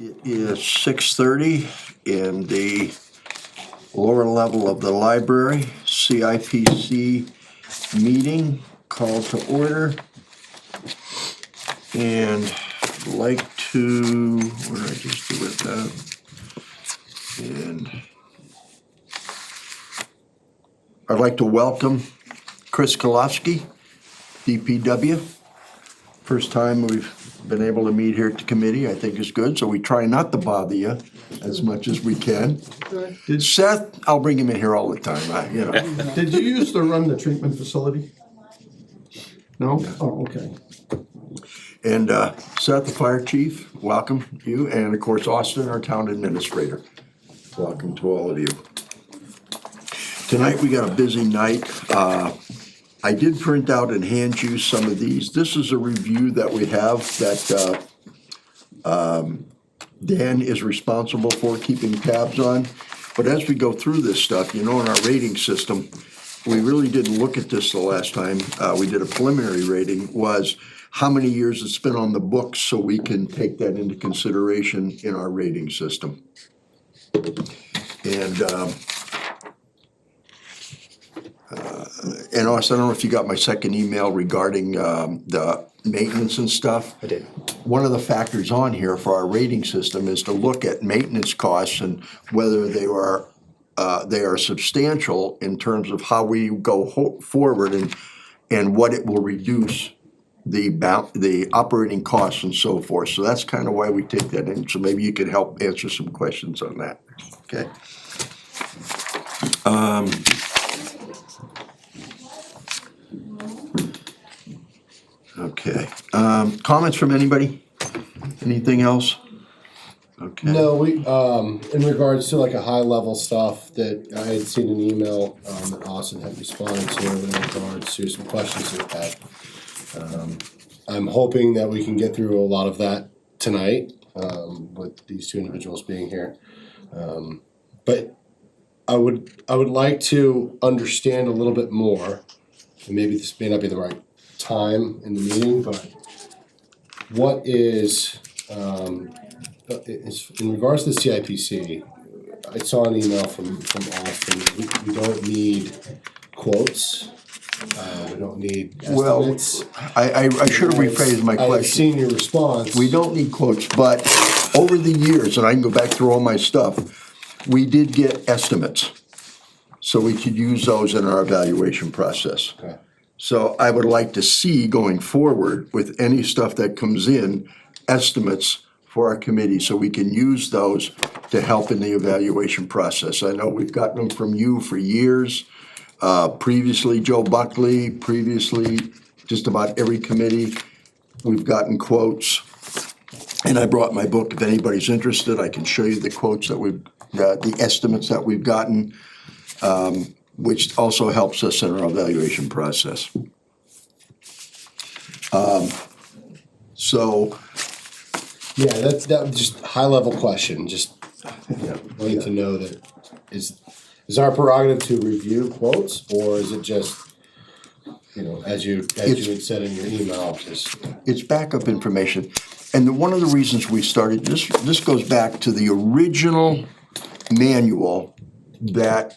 It is 6:30 in the lower level of the library, CIPC meeting called to order. And I'd like to, what did I just do with that? And I'd like to welcome Chris Kolofsky, DPW. First time we've been able to meet here at the committee, I think is good, so we try not to bother you as much as we can. Seth, I'll bring him in here all the time, Did you used to run the treatment facility? No? Oh, okay. And Seth, the fire chief, welcome you, and of course Austin, our town administrator. Welcome to all of you. Tonight we got a busy night. I did print out and hand you some of these. This is a review that we have that Dan is responsible for keeping tabs on. But as we go through this stuff, in our rating system, we really didn't look at this the last time. We did a preliminary rating, was how many years it's been on the books, so we can take that into consideration in our rating system. And also, I don't know if you got my second email regarding the maintenance and stuff. I did. One of the factors on here for our rating system is to look at maintenance costs and whether they are substantial in terms of how we go forward and what it will reduce the operating costs and so forth. So that's kind of why we take that in. So maybe you could help answer some questions on that. Okay. Okay, comments from anybody? Anything else? Okay. No, we, in regards to like a high level stuff that I had seen an email, that Austin had responded to in regards to some questions that had. I'm hoping that we can get through a lot of that tonight, with these two individuals being here. But I would like to understand a little bit more, and maybe this may not be the right time in the meeting, but what is in regards to the CIPC, I saw an email from Austin. We don't need quotes. We don't need estimates. Well, I should have rephrased my question. I've seen your response. We don't need quotes, but over the years, and I can go back through all my stuff, we did get estimates. So we could use those in our evaluation process. Okay. So I would like to see going forward with any stuff that comes in, estimates for our committee, so we can use those to help in the evaluation process. I know we've gotten them from you for years. Previously, Joe Buckley, previously, just about every committee, we've gotten quotes. And I brought my book, if anybody's interested, I can show you the quotes that the estimates that we've gotten. Which also helps us in our evaluation process. Yeah, that was just high level question, just wanting to know that is our prerogative to review quotes, or is it just, as you had said in your email, just. It's backup information. And one of the reasons we started, this goes back to the original manual that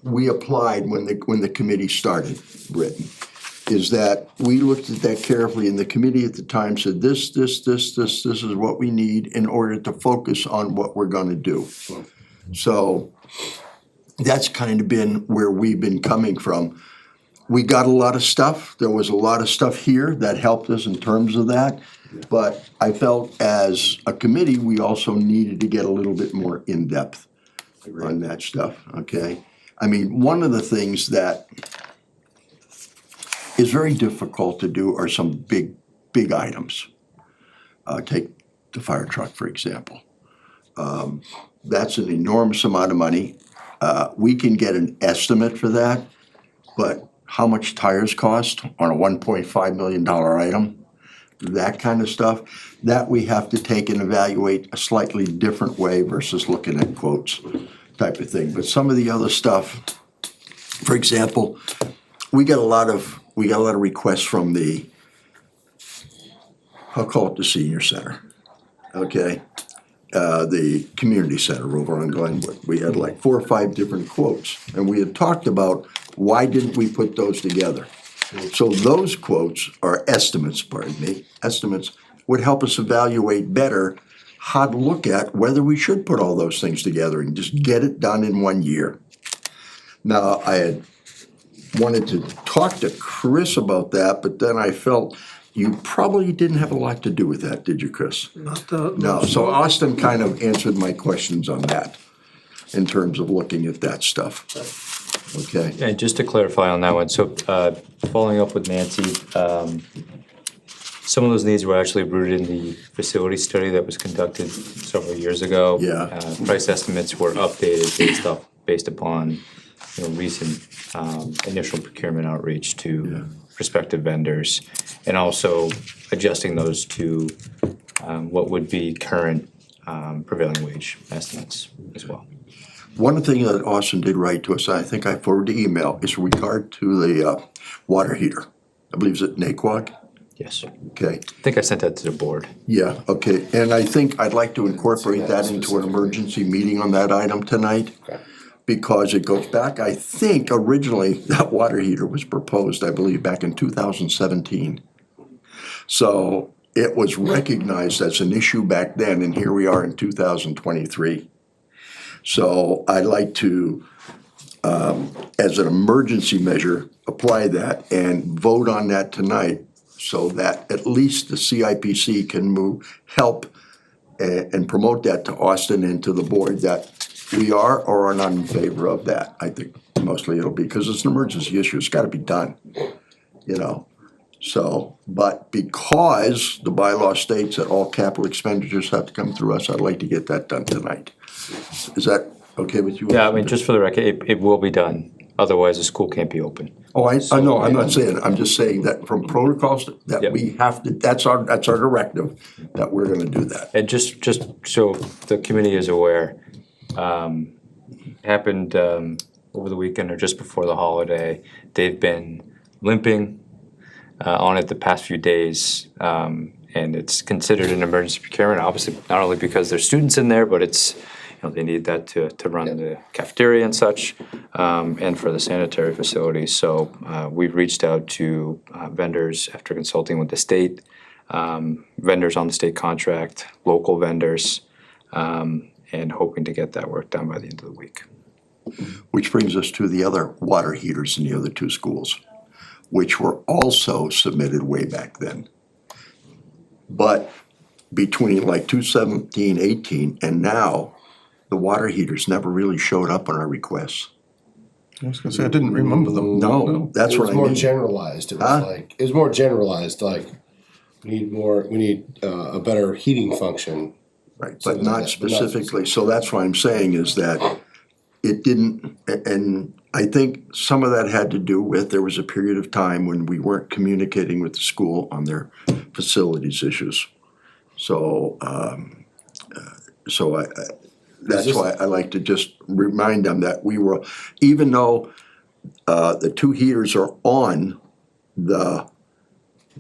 we applied when the committee started written, is that we looked at that carefully, and the committee at the time said, this is what we need in order to focus on what we're gonna do. So that's kind of been where we've been coming from. We got a lot of stuff. There was a lot of stuff here that helped us in terms of that. But I felt as a committee, we also needed to get a little bit more in-depth on that stuff, okay? I mean, one of the things that is very difficult to do are some big items. Take the fire truck, for example. That's an enormous amount of money. We can get an estimate for that, but how much tires cost on a $1.5 million item, that kind of stuff, that we have to take and evaluate a slightly different way versus looking at quotes type of thing. But some of the other stuff, for example, we got a lot of requests from I'll call it the senior center, okay? the community center over on Glenwood. We had like 4 or 5 different quotes, and we had talked about why didn't we put those together? So those quotes are estimates, estimates would help us evaluate better how to look at whether we should put all those things together and just get it done in 1 year. Now, I had wanted to talk to Chris about that, but then I felt you probably didn't have a lot to do with that, did you, Chris? No, so Austin kind of answered my questions on that in terms of looking at that stuff. Okay, And just to clarify on that one, so following up with Nancy, some of those needs were actually rooted in the facility study that was conducted several years ago. Yeah. Price estimates were updated based upon recent initial procurement outreach to prospective vendors, and also adjusting those to what would be current prevailing wage estimates as well. one thing that Austin did write to us, I think I forwarded the email, is regard to the water heater. I believe it's at Naquag. Yes. Okay, I think I sent that to the board. yeah, okay, and I think I'd like to incorporate that into an emergency meeting on that item tonight. Because it goes back, I think originally that water heater was proposed, I believe, back in 2017. So it was recognized as an issue back then, and here we are in 2023. So I'd like to, as an emergency measure, apply that and vote on that tonight so that at least the CIPC can help and promote that to Austin and to the board that we are or are not in favor of that. I think mostly it'll be, because it's an emergency issue, it's gotta be done, So, but because the bylaw states that all capital expenditures have to come through us, I'd like to get that done tonight. Is that okay with you? Yeah, I mean, just for the record, it will be done. Otherwise, the school can't be open. Oh, I know, I'm not saying, I'm just saying that from protocols, that we have to, that's our directive, that we're gonna do that. And just so the committee is aware, happened over the weekend or just before the holiday. They've been limping on it the past few days, and it's considered an emergency procurement, obviously not only because there's students in there, but it's, they need that to run the cafeteria and such, and for the sanitary facilities. So we've reached out to vendors after consulting with the state, vendors on the state contract, local vendors, and hoping to get that work done by the end of the week. Which brings us to the other water heaters in the other 2 schools, which were also submitted way back then. But between like 2017, 18, and now, the water heaters never really showed up on our requests. I was gonna say, I didn't remember them. No, that's what I It was more mean. generalized, it Huh? was more generalized, like, we need a better heating function. Right, but Something not like that, but not specifically, so that's what I'm saying is that it didn't, and I think some of that had to do with, there was a period of time when we weren't communicating with the school on their facilities issues. So, that's why I like to just remind them that we were, even though the 2 heaters are on the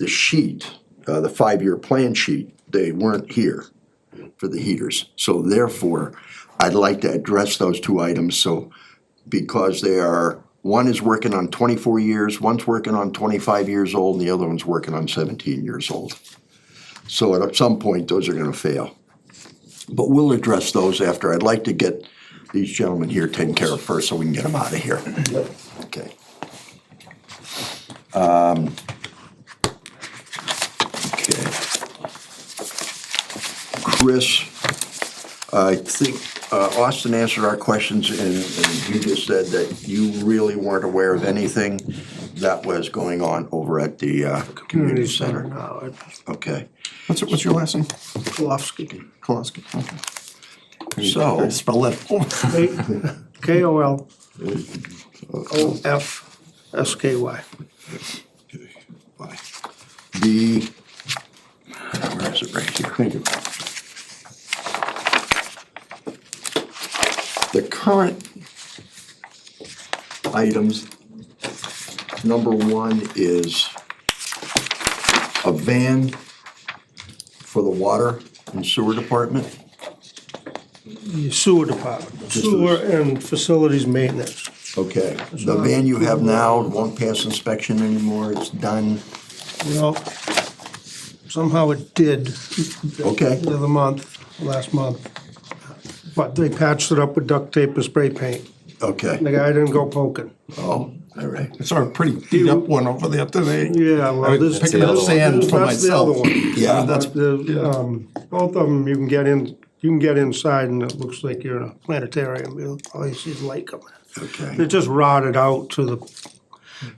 sheet, the 5-year plan sheet, they weren't here for the heaters. So therefore, I'd like to address those 2 items, so, because they are, one is working on 24 years, one's working on 25 years old, and the other one's working on 17 years old. So at some point, those are gonna fail. But we'll address those after. I'd like to get these gentlemen here taken care of first, so we can get them out of here. Okay. Okay. Chris, I think Austin answered our questions, and you just said that you really weren't aware of anything that was going on over at the community center. now, Okay, What's your last name? Kolofsky. Kolosky, okay. so, Spell that. Kolofsky. where is it, right here? Thank you. The current items, number 1 is a van for the water and sewer department. The sewer department, sewer and facilities maintenance. Okay, the van you have now won't pass inspection anymore, it's done, Well, somehow it did. Okay. The other month, last month. But they patched it up with duct tape and spray paint. okay, The guy didn't go poking. oh, all right. I saw a pretty beat up one over there today. Yeah, well, this. picking up sand for That's the other myself. one. Yeah. That's, Both of them, you can get in, you can get inside and it looks like you're in a planetarium. All you see is light coming in. Okay, It just rotted out to the,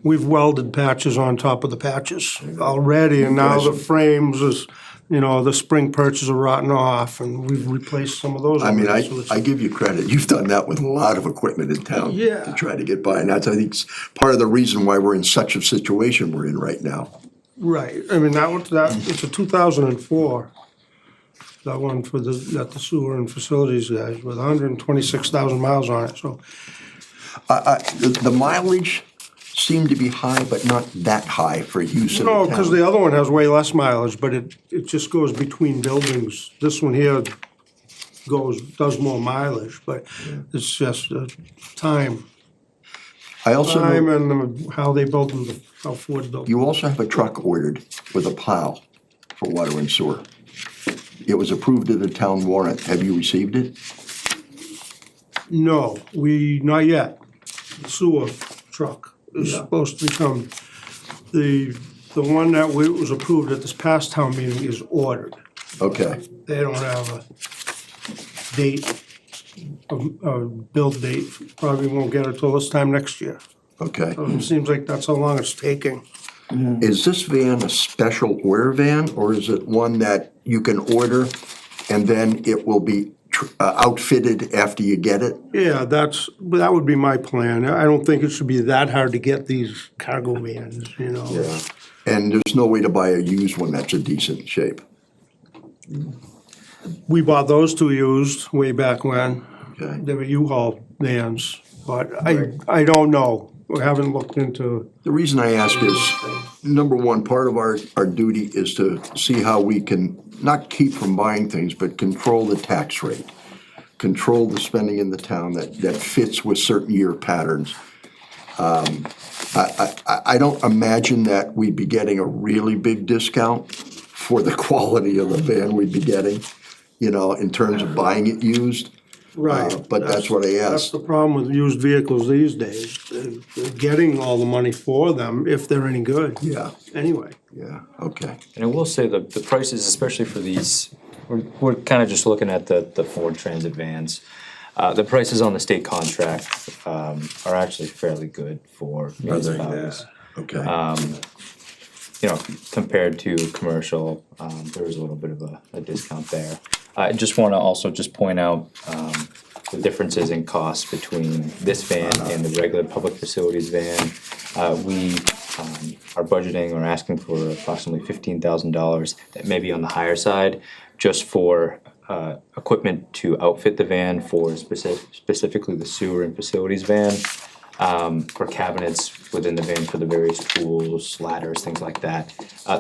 we've welded patches on top of the patches already, and now the frames is, you know, the spring perches are rotting off, and we've replaced some of those. I mean, already, so it's- I give you credit, you've done that with a lot of equipment in town. Yeah. To try to get by, and that's, I think, part of the reason why we're in such a situation we're in right now. Right, I mean, it's a 2004, that one for the sewer and facilities guys, with 126,000 miles on it, so. The mileage seemed to be high, but not that high for use in the No, town. because the other one has way less mileage, but it just goes between buildings. This one here does more mileage, but it's just time. I also Time know and how they built them, how Ford built them. you also have a truck ordered with a plow for water and sewer. It was approved in the town warrant, have you received it? No, not yet. The sewer truck is Yeah. supposed to come. The one that was approved at this past town meeting is ordered. Okay, They don't have a date, a build date, probably won't get it till this time next year. okay. It seems like that's how long it's taking. Is this van a special order van, or is it one that you can order and then it will be outfitted after you get it? Yeah, that would be my plan. I don't think it should be that hard to get these cargo vans, you know? And there's no way to buy a used one that's in decent shape? We bought those two used way back when. Okay. They were U-Haul vans, but I don't know. We haven't looked into. The reason I ask is, number one, part of our duty is to see how we can not keep from buying things, but control the tax rate. Control the spending in the town that fits with certain year patterns. I don't imagine that we'd be getting a really big discount for the quality of the van we'd be getting, you know, in terms of buying it used. But that's what I That's asked. the problem with used vehicles these days. They're getting all the money for them if they're any good. Yeah, Anyway. yeah, okay. And I will say the prices, especially for these, we're kind of just looking at the Ford Transit vans. The prices on the state contract are actually fairly good for municipalities. Okay. You know, compared to commercial, there was a little bit of a discount there. I just want to also just point out the differences in cost between this van and the regular public facilities van. We are budgeting or asking for approximately $15,000. That may be on the higher side, just for equipment to outfit the van for specifically the sewer and facilities van. For cabinets within the van for the various tools, ladders, things like that.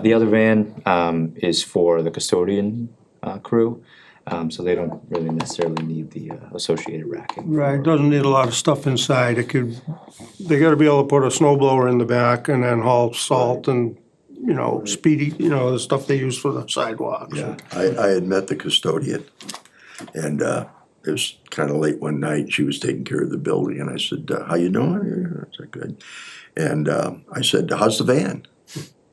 The other van is for the custodian crew, so they don't really necessarily need the associated racking. Right, it doesn't need a lot of stuff inside. They gotta be able to put a snow blower in the back and then haul salt and, you know, speedy, you know, the stuff they use for the sidewalks. Yeah, I had met the custodian, and it was kind of late one night. She was taking care of the building, and I said, "How you doing?" I said, "Good." And I said, "How's the van?"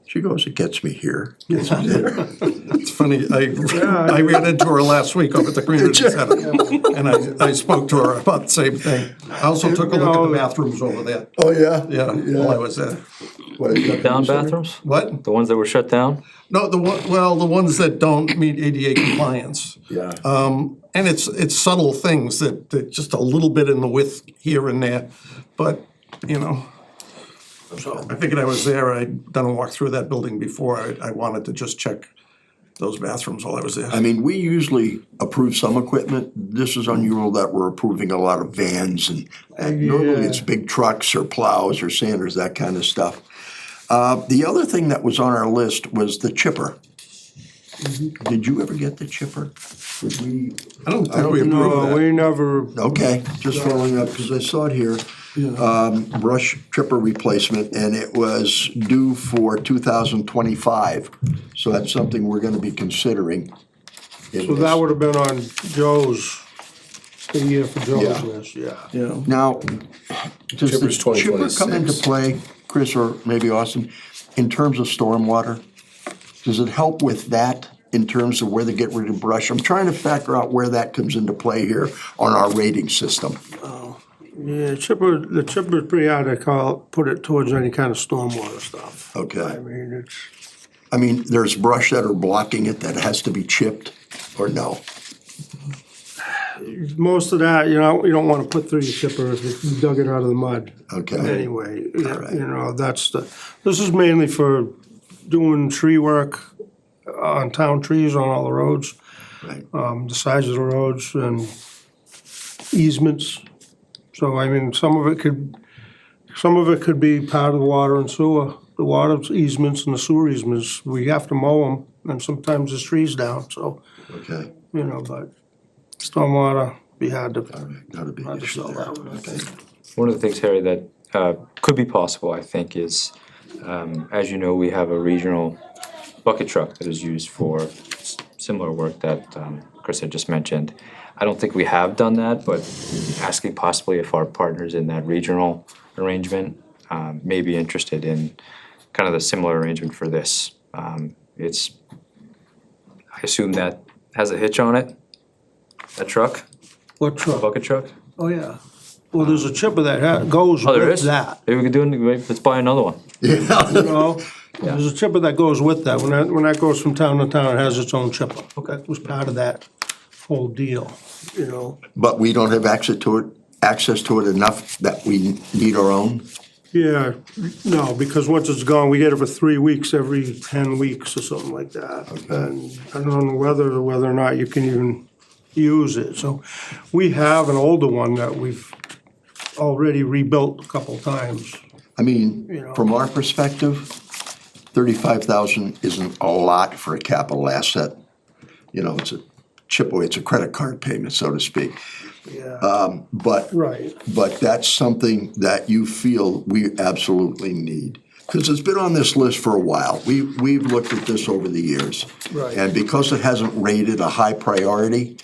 She goes, "It gets me here." Gets me there. It's funny, I ran into her last week over at the community center, and I spoke to her about the same thing. I also took a look at the bathrooms over there, Oh yeah. yeah, while I was there. What, is that Down center? bathrooms? What? The ones that were shut down? No, the ones that don't meet ADA compliance. Yeah. And it's subtle things that just a little bit in the width here and there, but, you know. So I figured I was there, I'd done a walk through that building before, I wanted to just check those bathrooms while I was there. I mean, we usually approve some equipment. This is unusual that we're approving a lot of vans, and normally it's big trucks or plows or sanders, that kind of stuff. The other thing that was on our list was the chipper. Did you ever get the chipper? Did we? I don't think we No, approved that. we never, Okay, just following up, because I saw it here, brush chipper replacement, and it was due for 2025. So that's something we're gonna be considering. in so that this. would have been on Joe's, the year for Joe's Yeah. list, yeah. Yeah. Now, does the Chipper's chipper come into 2026. play, Chris, or maybe Austin, in terms of stormwater? Does it help with that in terms of where they get rid of brush? I'm trying to factor out where that comes into play here on our rating system. Yeah, the chipper's pretty hard to put it towards any kind of stormwater stuff. I Okay. mean, I mean, there's brush that are blocking it that has to be chipped, or no? most of that, you don't wanna put through your chipper if you dug it out of the mud. Okay. Anyway, right. this is mainly for doing tree work on town trees on all the roads, Right. the sides of the roads and easements. So, I mean, some of it could be part of the water and sewer, the water easements and the sewer easements. We have to mow them, and sometimes there's trees down, so, Okay. but stormwater, be hard to, All right. Not a big hard to issue sell there. that one. Okay. One of the things, Harry, that could be possible, I think, is, as you know, we have a regional bucket truck that is used for similar work that Chris had just mentioned. I don't think we have done that, but asking possibly if our partners in that regional arrangement may be interested in kind of the similar arrangement for this. It's, I assume that has a hitch on it, that truck, What the truck? bucket truck? Oh, yeah. Well, there's a chipper that goes Oh, there with is? that, Maybe we could do it, let's buy another one. Yeah. you know? There's a chipper that goes with that. When that goes from town to town, it has its own chipper. That was part of that whole deal, you know? But we don't have access to it enough that we need our own? Yeah, no, because once it's gone, we get it for 3 weeks, every 10 weeks or something like that. And I don't know whether or not you can even use it. So we have an older one that we've already rebuilt a couple times. I mean, You know. from our perspective, 35,000 isn't a lot for a capital asset. You know, it's a chip away, it's a credit card payment, so to speak. Yeah, But right. But that's something that you feel we absolutely need. Because it's been on this list for a while. We've looked at this over the years. Right. And because it hasn't rated a high priority,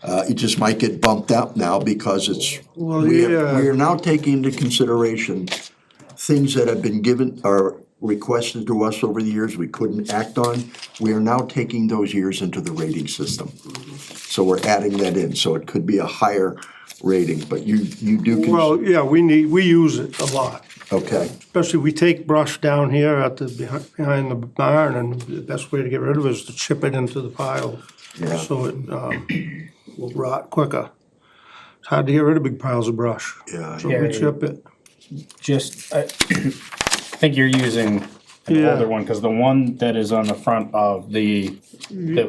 it just might get bumped up now because it's, Well, we yeah. are now taking into consideration things that have been given or requested to us over the years we couldn't act on. We are now taking those years into the rating system. So we're adding that in, so it could be a higher rating, but you do. Well, yeah, we use it a lot. Okay, Especially we take brush down here at the, behind the barn, and the best way to get rid of it is to chip it into the pile. Yeah. So it will rot quicker. It's hard to get rid of big piles of brush. yeah. So we chip it. Just, I think you're using an Yeah. older one, cause the one that is on the front of the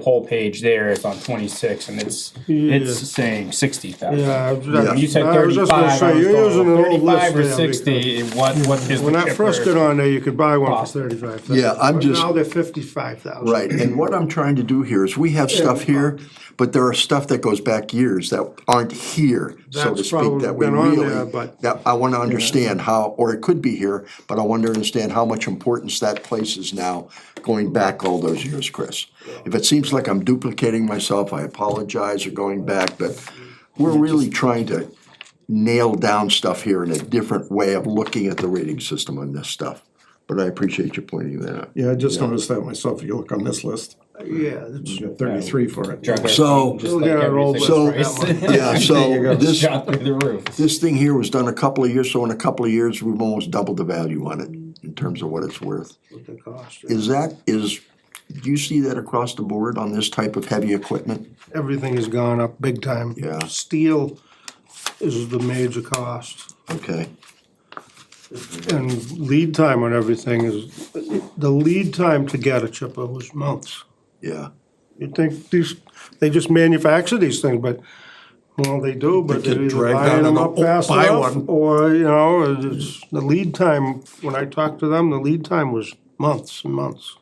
whole page there is on 26, and it's Yeah. saying 60,000. Yeah. When you said I was just gonna 35, say, I was you're going, using an old 35 or list there 60, what is the When that first got chipper? on there, you could buy one for Cost. 35,000. Yeah, I'm But just- now they're 55,000. Right, and what I'm trying to do here is we have stuff here, but there are stuff that goes back years that aren't here, so to That's speak, probably that we been on really, there, but- that I wanna understand how, or it could be here, but I want to understand how much importance that places now, going back all those years, Chris. If it seems like I'm duplicating myself, I apologize or going back, but we're really trying to nail down stuff here in a different way of looking at the rating system on this stuff. But I appreciate you pointing that out. Yeah, I just noticed that myself. If you look on this list, Yeah, that's, you got 33 for it. Drug So- just like Yeah, roll everything So, was priced. yeah, so this, Shot through the roof. this thing here was done a couple of years, so in a couple of years, we've almost doubled the value on it in terms of what it's worth. what the cost. Do you see that across the board on this type of heavy equipment? Everything has gone up big time. Yeah. Steel is the major cost. Okay, And lead time on everything is, the lead time to get a chipper was months. yeah, You'd think they just manufacture these things, but, well, they do, but They they're get either dragged buying out them and up go, fast buy enough, one. or, it's, the lead time, when I talked to them, the lead time was months and months.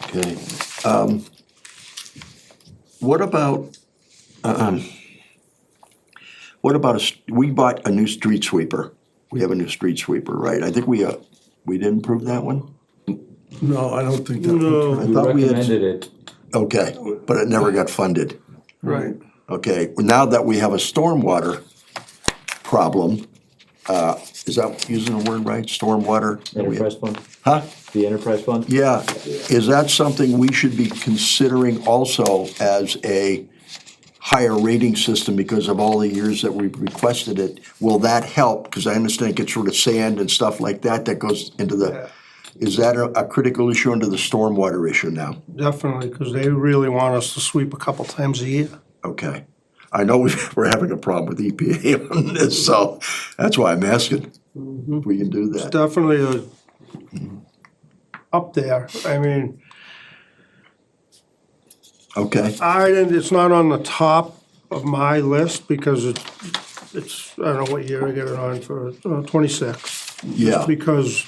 okay. What about, we bought a new street sweeper. We have a new street sweeper, right? I think we didn't approve that one? No, I don't think that would. No, I We thought we had- recommended it. Okay, but it never got funded. Right. Okay, now that we have a stormwater problem, is that using the word right, stormwater? Enterprise fund, Huh? the enterprise fund? Yeah, is that something we should be considering also as a higher rating system because of all the years that we've requested it? Will that help? Because I understand it gets rid of sand and stuff like that that goes into the, is that a critical issue under the stormwater issue now? definitely, because they really want us to sweep a couple times a year. Okay. I know we're having a problem with EPA on this, so that's why I'm asking if we can do that. Definitely up there. I mean, Okay, it's not on the top of my list because it's, I don't know what year I get it on for, 26. yeah, Because,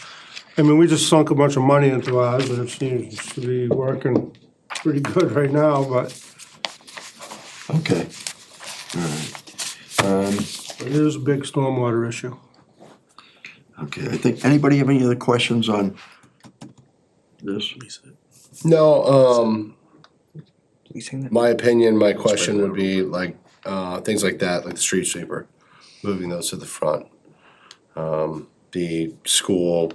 I mean, we just sunk a bunch of money into ours and it seems to be working pretty good right now, but okay. it is a big stormwater issue. Okay, I think, anybody have any other questions on this? No, Leasing that? my opinion, my question would be like, things like that, like the street sweeper, moving those to the front. The school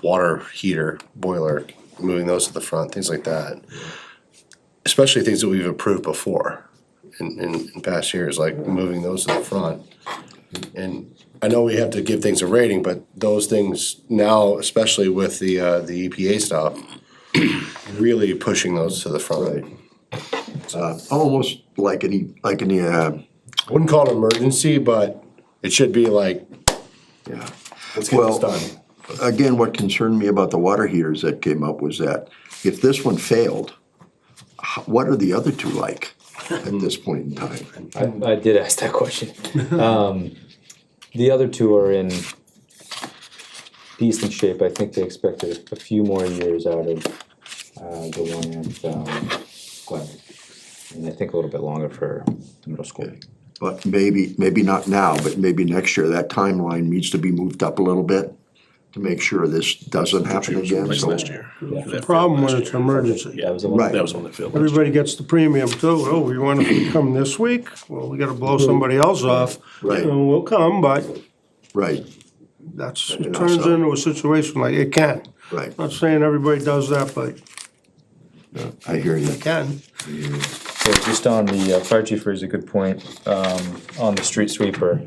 water heater, boiler, moving those to the front, things like that. Especially things that we've approved before in past years, like moving those to the front. And I know we have to give things a rating, but those things now, especially with the EPA stuff, really pushing those to the front. Almost like any, Wouldn't call it emergency, but it should be like, yeah. let's get Well, this done. Again, what concerned me about the water heaters that came up was that if this one failed, what are the other two like at this point in time? I did ask that question. The other two are in decent shape. I think they expected a few more years out of the one at Glen. And I think a little bit longer for the middle school. But maybe not now, but maybe next year, that timeline needs to be moved up a little bit to make sure this doesn't happen again. Like So- last year. The problem when it's an emergency. That was the one. Right. That was one that failed. last Everybody gets the premium too. Oh, you want to come this week? Well, we gotta blow somebody else off. Right. And we'll come, but Right, it turns into a situation like it can. right, Not saying everybody does that, but I hear you. it can. So just on the fire chief raised a good point on the street sweeper.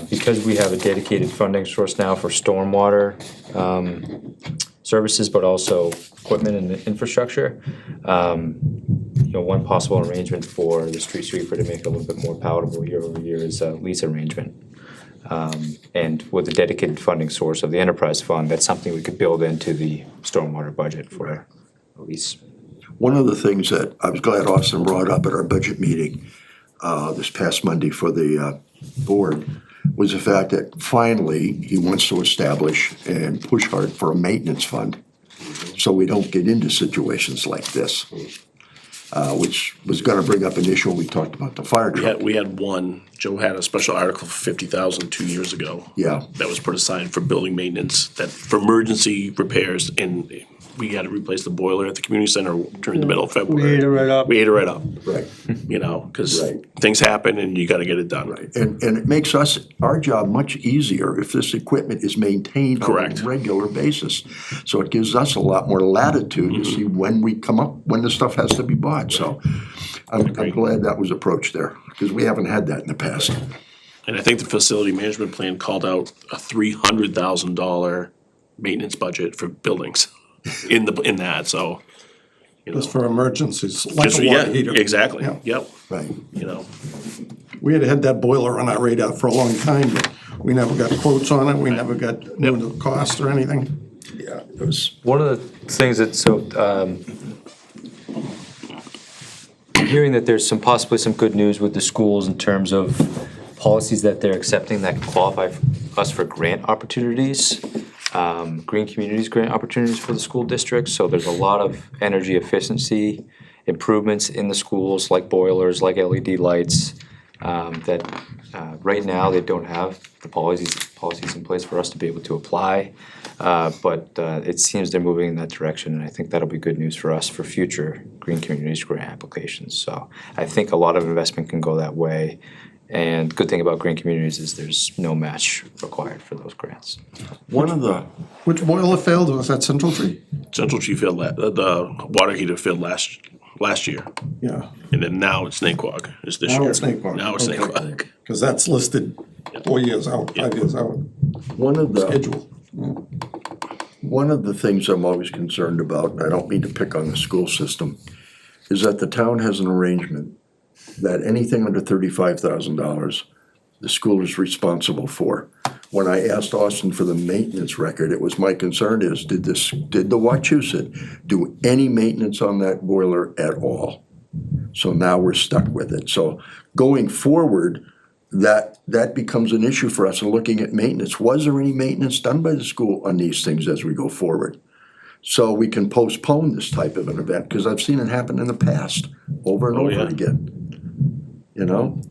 Because we have a dedicated funding source now for stormwater services, but also equipment and infrastructure. One possible arrangement for the street sweeper to make it a little bit more palatable year over year is a lease arrangement. And with the dedicated funding source of the enterprise fund, that's something we could build into the stormwater budget for a lease. One of the things that I was glad Austin brought up at our budget meeting this past Monday for the board was the fact that finally he wants to establish and push hard for a maintenance fund so we don't get into situations like this, which was gonna bring up an issue when we talked about the fire truck. We had one, Joe had a special article for 50,000 2 years ago. Yeah. That was put aside for building maintenance, that for emergency repairs, and we had to replace the boiler at the community center during the middle of February. We ate it right up. We ate it right up, Right, cause Right. things happen and you gotta get it done. right. And it makes our job much easier if this equipment is maintained on Correct. a regular basis. So it gives us a lot more latitude to see when we come up, when the stuff has to be bought, so I'm glad that was approached there, because we haven't had that in the past. And I think the facility management plan called out a $300,000 maintenance budget for buildings in that, so. Just for emergencies, like Just, a water heater. exactly, Yeah. yep, Right. We had had that boiler on our radar for a long time, but we never got quotes on it, we never knew the cost or anything. Yeah, it was, One of the things that, hearing that there's possibly some good news with the schools in terms of policies that they're accepting that qualify us for grant opportunities, green communities grant opportunities for the school districts. So there's a lot of energy efficiency improvements in the schools, like boilers, like LED lights, that right now they don't have the policies in place for us to be able to apply. But it seems they're moving in that direction, and I think that'll be good news for us for future Green Communities grant applications. So I think a lot of investment can go that way. And good thing about Green Communities is there's no match required for those grants. One of the, Which boiler failed? Was that Central Tree? Central Tree failed, the water heater failed last year, Yeah, and then now it's Naquag, is this year. now it's Naquag. Now it's Okay. Naquag. Because that's listed 4 years out, 5 years out, one of the, schedule. one of the things I'm always concerned about, and I don't mean to pick on the school system, is that the town has an arrangement that anything under $35,000, the school is responsible for. When I asked Austin for the maintenance record, it was my concern is, did the Wachusett do any maintenance on that boiler at all? So now we're stuck with it. So going forward, that becomes an issue for us in looking at maintenance. Was there any maintenance done by the school on these things as we go forward? So we can postpone this type of an event, because I've seen it happen in the past, over and Oh, over yeah. again. You know?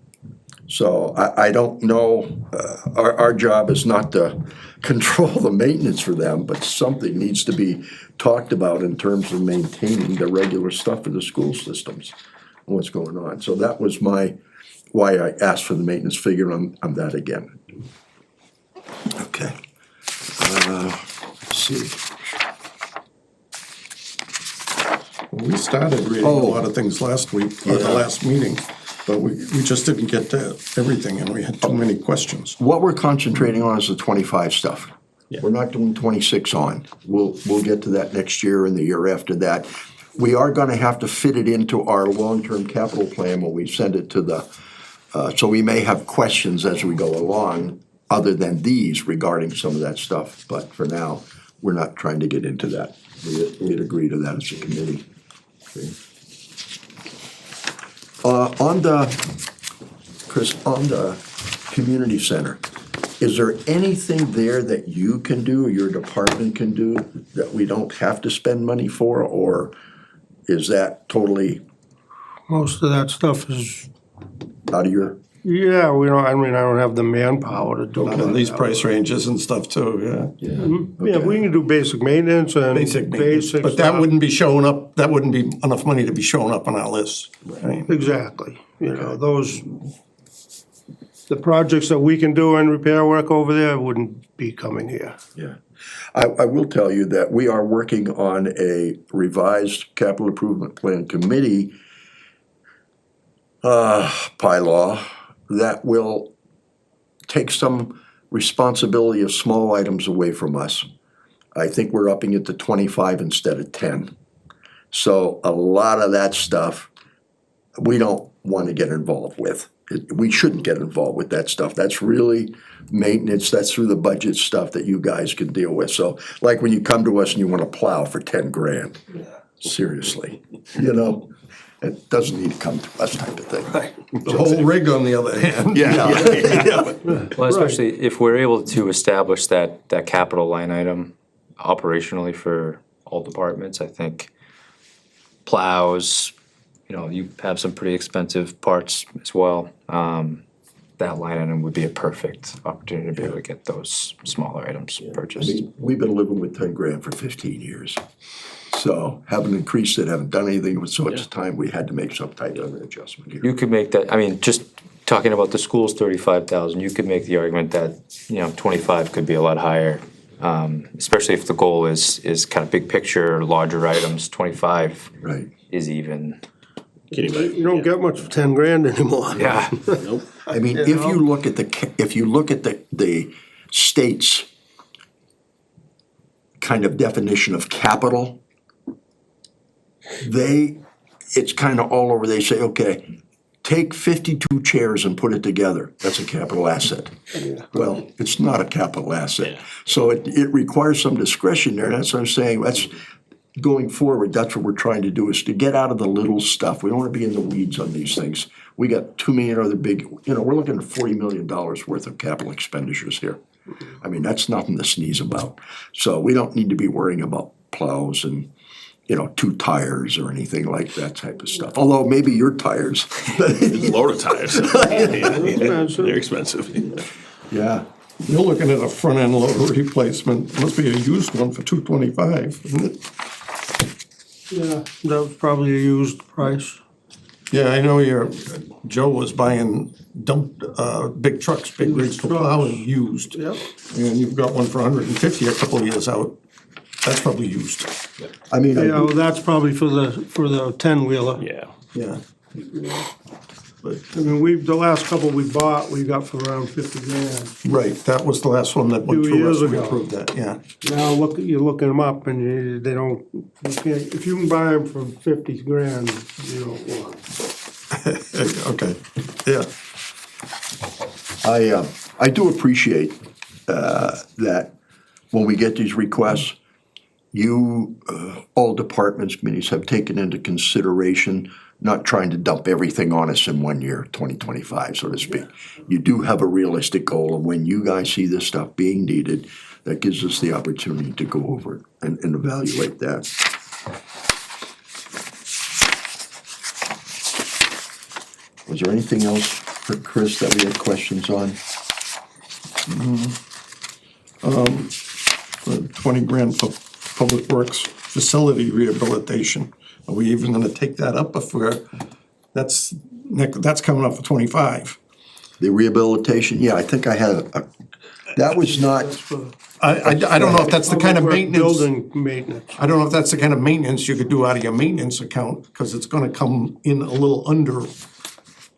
So I don't know, our job is not to control the maintenance for them, but something needs to be talked about in terms of maintaining the regular stuff for the school systems, and what's going on. So that was why I asked for the maintenance figure on that again. Okay. Let's see. We started reading a lot of things last week, or the last meeting, but we just didn't get to everything, and we had too many questions. What we're concentrating on is the 25 stuff. We're not doing 26 on. We'll get to that next year and the year after that. We are gonna have to fit it into our long-term capital plan when we send it to the, so we may have questions as we go along, other than these regarding some of that stuff. But for now, we're not trying to get into that. We'd agree to that as a committee. Okay. Chris, on the community center, is there anything there that you can do, or your department can do, that we don't have to spend money for, or is that totally Most of that stuff is, out of your? yeah, we don't, I mean, I don't have the manpower to do And it. these price ranges and stuff too, yeah. Yeah, we can do basic maintenance and Basic maintenance, basic but that stuff. wouldn't be showing up, that wouldn't be enough money to be showing up on our list, right? Exactly, you know, those, the projects that we can do and repair work over there wouldn't be coming here. Yeah. I will tell you that we are working on a revised capital improvement plan committee bylaw that will take some responsibility of small items away from us. I think we're upping it to 25 instead of 10. So a lot of that stuff, we don't want to get involved with. We shouldn't get involved with that stuff. That's really maintenance, that's through the budget stuff that you guys can deal with. So like when you come to us and you want to plow for 10 grand, seriously, you know? It doesn't need to come to us type of thing. The whole rig, on the other hand. Well, especially if we're able to establish that capital line item operationally for all departments, I think plows, you know, you have some pretty expensive parts as well. That line item would be a perfect opportunity to be able to get those smaller items I purchased. mean, we've been living with 10 grand for 15 years. So haven't increased it, haven't done anything, so it's time we had to make some type of an adjustment here. You could make that, I mean, just talking about the school's 35,000, you could make the argument that, you know, 25 could be a lot higher. Especially if the goal is kind of big picture, larger items, 25 Right. is even. You don't get much for 10 grand anymore. Yeah. I mean, if you look at the state's kind of definition of capital, it's kind of all over. They say, okay, take 52 chairs and put it together. That's a capital asset. Well, it's not a capital asset. So it requires some discretion there. And that's what I'm saying. That's going forward. That's what we're trying to do, is to get out of the little stuff. We don't want to be in the weeds on these things. We got too many other big, we're looking at $40 million worth of capital expenditures here. I mean, that's nothing to sneeze about. So we don't need to be worrying about plows and you know, 2 tires or anything like that type of stuff. Although maybe your tires. Load of tires. They're expensive. Yeah. You're looking at a front end loader replacement, must be a used one for $225, isn't it? Yeah, that was probably a used price. Yeah, I know Joe was buying big trucks, big rigs for plowing used. Yep. And you've got one for 150 a couple of years out. That's probably used. I mean, Yeah, well, that's probably for the 10-wheeler. Yeah. Yeah. I mean, the last couple we bought, we got for around 50 grand. Right, that was the last one that went Few through us, years we ago. approved that, yeah. Now, you're looking them up and they don't, you can't, if you can buy them for 50 grand, you don't want 'em. Okay, yeah. I do appreciate that when we get these requests, you, all departments, committees have taken into consideration not trying to dump everything on us in 1 year, 2025, so to speak. You do have a realistic goal, and when you guys see this stuff being needed, that gives us the opportunity to go over it and evaluate that. Was there anything else for Chris that we had questions on? For 20 grand for public works facility rehabilitation. Are we even gonna take that up if that's coming up for 25? The rehabilitation, yeah, I think I had that was not, I don't know if that's the kind of Public work maintenance, Building maintenance. I don't know if that's the kind of maintenance you could do out of your maintenance account, because it's gonna come in a little under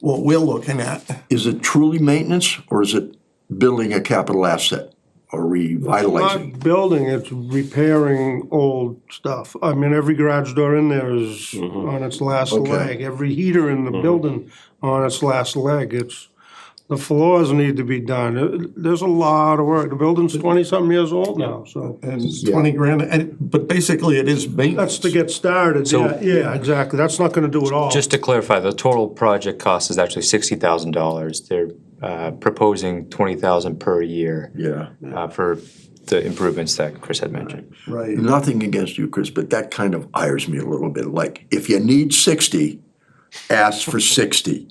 what we're looking at. is it truly maintenance or is it building a capital asset or revitalizing? Not building, it's repairing old stuff. I mean, every garage door in there is on its last Okay. leg. Every heater in the building on its last leg. The floors need to be done. There's a lot of work. The building's 20-something years old now, so. And it's 20 grand, but basically it is maintenance. That's to get started, So- yeah, exactly. That's not gonna do it all. Just to clarify, the total project cost is actually $60,000. They're proposing $20,000 per year Yeah. for the improvements that Chris had mentioned. Right. Nothing against you, Chris, but that kind of ires me a little bit. Like, if you need 60, ask for 60.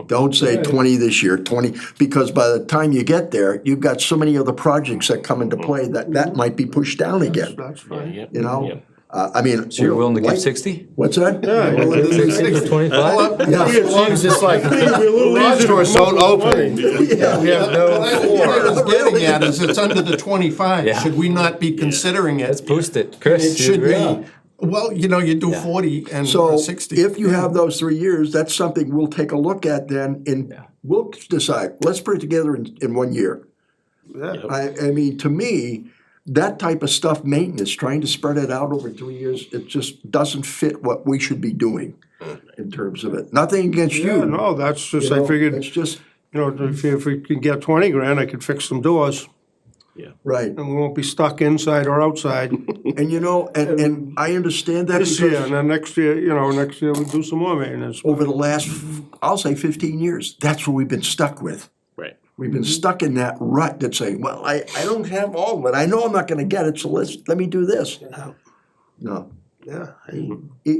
Don't say 20 this year, 20, because by the time you get there, you've got so many other projects that come into play that might be pushed down again, That's fine. you know? Yep. I mean. So you're willing to give 60? What's that? Or 25? Yeah, as long as it's like, garage doors don't open. We have no What I floor. was getting at is it's under the 25. Yeah. Should we not be considering it? Boost it. Chris, It you should agree? be, well, you do 40 and So 60. if you have those 3 years, that's something we'll take a look at then and we'll decide, let's put it together in 1 year. I mean, to me, that type of stuff, maintenance, trying to spread it out over 3 years, it just doesn't fit what we should be doing in terms of it. Nothing against Yeah, you. no, that's just, you I know, figured, It's just, if we could get 20 grand, I could fix some doors right. and we won't be stuck inside or outside And and I understand that this year. And because then next year, next year we do some more maintenance. over the last, I'll say 15 years, that's what we've been stuck with. Right. We've been stuck in that rut that's saying, well, I don't have all of it. I know I'm not gonna get it, so let me do this. No. Yeah.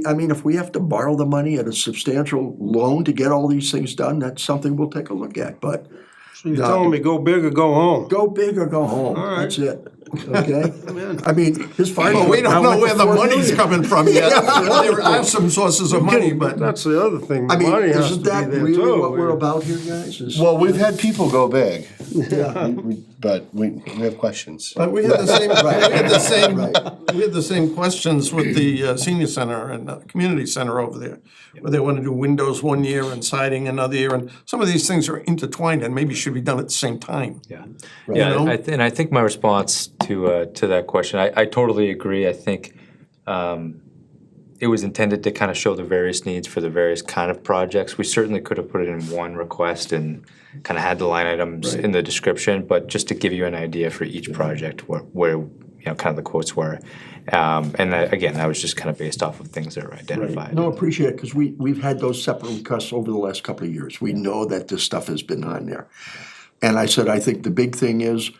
I mean, if we have to borrow the money at a substantial loan to get all these things done, that's something we'll take a look at, but So you're telling me go big or go home? go big or go home, right. that's it, okay? I mean, his fire. Well, we don't know where the money's coming. coming from yet. There are some sources of money, but That's the other thing. I mean, Money has to isn't be that there really too. what we're about here, guys? Is- Well, we've had people go big, but we have questions. we had the same, Right. we had the same questions with the senior center and community center over there, where they want to do windows 1 year and siding another year, and some of these things are intertwined and maybe should be done at the same time. Yeah, You know? and I think my response to that question, I totally agree. I think it was intended to kind of show the various needs for the various kind of projects. We certainly could have put it in one request and kind of had the line items in the description, but just to give you an idea for each project where kind of the quotes were. And again, that was just kind of based off of things that are identified. No, appreciate it, because we've had those separate requests over the last couple of years. We know that this stuff has been on there. And I said, I think the big thing is,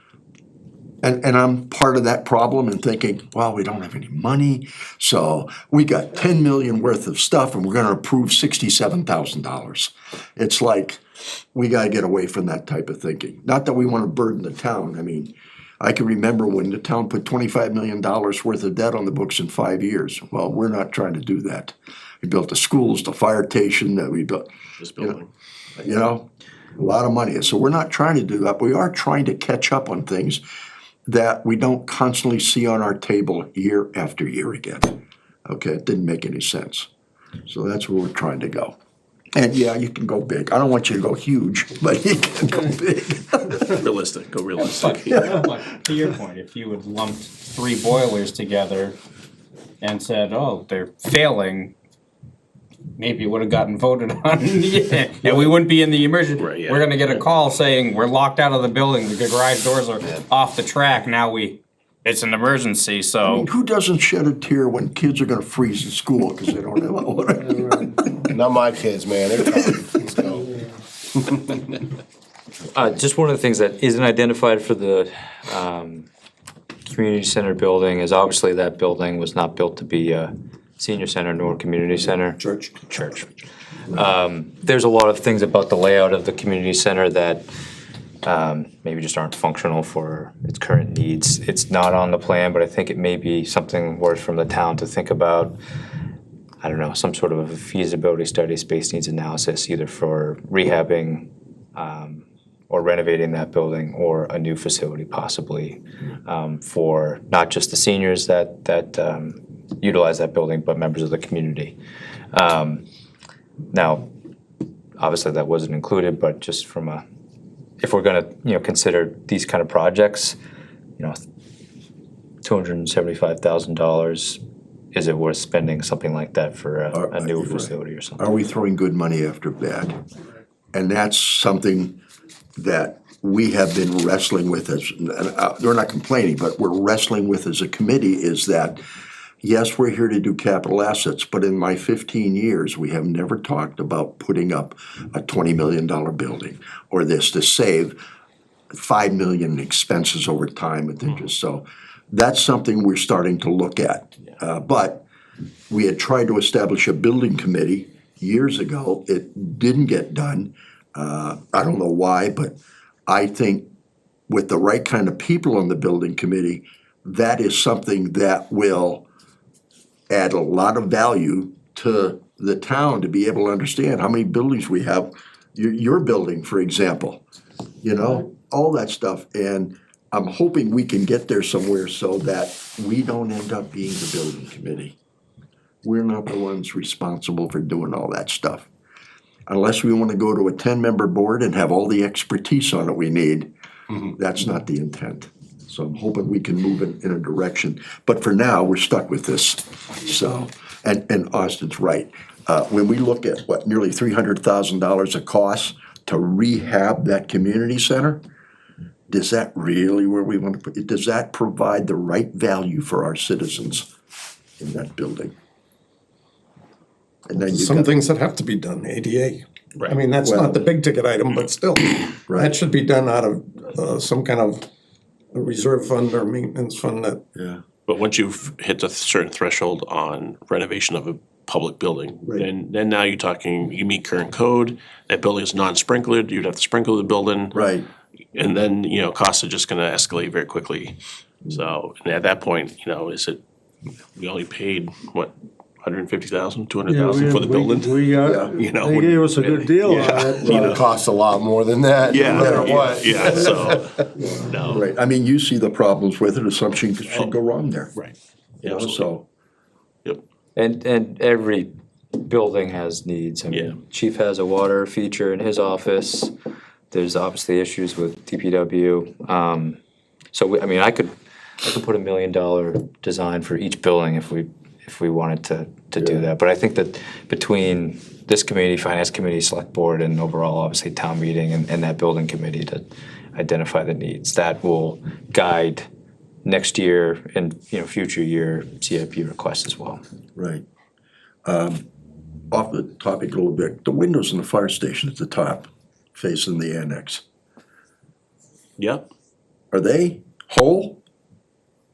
And I'm part of that problem and thinking, well, we don't have any money, so we got 10 million worth of stuff and we're gonna approve $67,000. It's like, we gotta get away from that type of thinking. Not that we wanna burden the town, I mean, I can remember when the town put $25 million worth of debt on the books in 5 years. Well, we're not trying to do that. We built the schools, the fire station, that we built, This building. you know, a lot of money. So we're not trying to do that. We are trying to catch up on things that we don't constantly see on our table year after year again. Okay, it didn't make any sense. So that's where we're trying to go. And yeah, you can go big. I don't want you to go huge, but you can go big. Realistic, go realistic. But to your point, if you had lumped 3 boilers together and said, oh, they're failing, maybe it would have gotten voted on. Yeah. And we wouldn't be in the emergency. Right, yeah. We're gonna get a call saying, we're locked out of the building, the garage doors are off the track, now it's an emergency, so. Who doesn't shed a tear when kids are gonna freeze in school because they don't have a water? Not my kids, man, they're tough. Let's go. Just one of the things that isn't identified for the community center building is obviously that building was not built to be a senior center nor community center. Church. There's a lot of things about the layout of the community center that maybe just aren't functional for its current needs. It's not on the plan, but I think it may be something worth from the town to think about. I don't know, some sort of a feasibility study, space needs analysis, either for rehabbing or renovating that building, or a new facility possibly for not just the seniors that utilize that building, but members of the community. Now, obviously that wasn't included, but just from if we're gonna consider these kind of projects, $275,000. Is it worth spending something like that for a new facility or something? Are we throwing good money after bad? And that's something that we have been wrestling with we're not complaining, but we're wrestling with as a committee, is that, yes, we're here to do capital assets, but in my 15 years, we have never talked about putting up a $20 million building or this to save $5 million in expenses over time with interest. So that's something we're starting to look at. But we had tried to establish a building committee years ago. It didn't get done. I don't know why, but I think with the right kind of people on the building committee, that is something that will add a lot of value to the town to be able to understand how many buildings we have. Your building, for example, all that stuff. And I'm hoping we can get there somewhere so that we don't end up being the building committee. We're not the ones responsible for doing all that stuff. Unless we want to go to a 10-member board and have all the expertise on it we need, that's not the intent. So I'm hoping we can move in a direction. But for now, we're stuck with this. So, and Austin's right. When we look at nearly $300,000 of costs to rehab that community center, is that really where we want to put it? Does that provide the right value for our citizens in that building? And then you've Some got, things that have to be done, ADA. I Right. mean, that's Well- not the big ticket item, but still, Right. that should be done out of some kind of a reserve fund or maintenance fund that. yeah, But once you've hit a certain threshold on renovation of a public building, Right. then now you're talking, you meet current code, that building is non-sprinklered, you'd have to sprinkle the building. right. And then, costs are just gonna escalate very quickly. So, and at that point, we only paid, what, 150,000, 200,000 for the building? We they gave us a good deal on it. It costs a lot more than that, no matter what. Yeah, so, no. Right, I mean, you see the problems with it, or something should go wrong there. Right. You know, Absolutely. so, Yep. And every building has needs. I mean, Yeah. Chief has a water feature in his office. There's obviously issues with DPW. I could put $1 million design for each building if we wanted to do that. But I think that between this committee, finance committee, select board, and overall, obviously, town meeting and that building committee to identify the needs, that will guide next year and future year CIP requests as well. right. Off the topic a little bit, the windows in the fire station at the top facing the annex, Yep. are they Whole?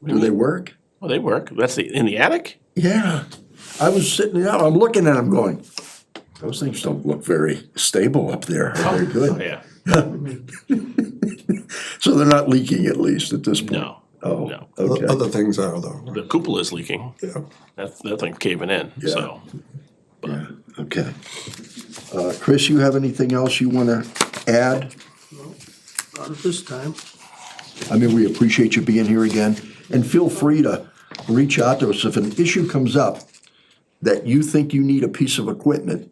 Do they work? Well, they work. That's in the attic? Yeah. I was sitting there, I'm looking at them going, those things don't look very stable up there. They're Oh, good. yeah. So they're not leaking at least at this point? No, Oh, no. okay. Other things are though. The cupola is leaking. Yeah. That thing caving in, so. Yeah, okay. Chris, you have anything else you wanna add? Not at this time. I mean, we appreciate you being here again, and feel free to reach out to us if an issue comes up that you think you need a piece of equipment.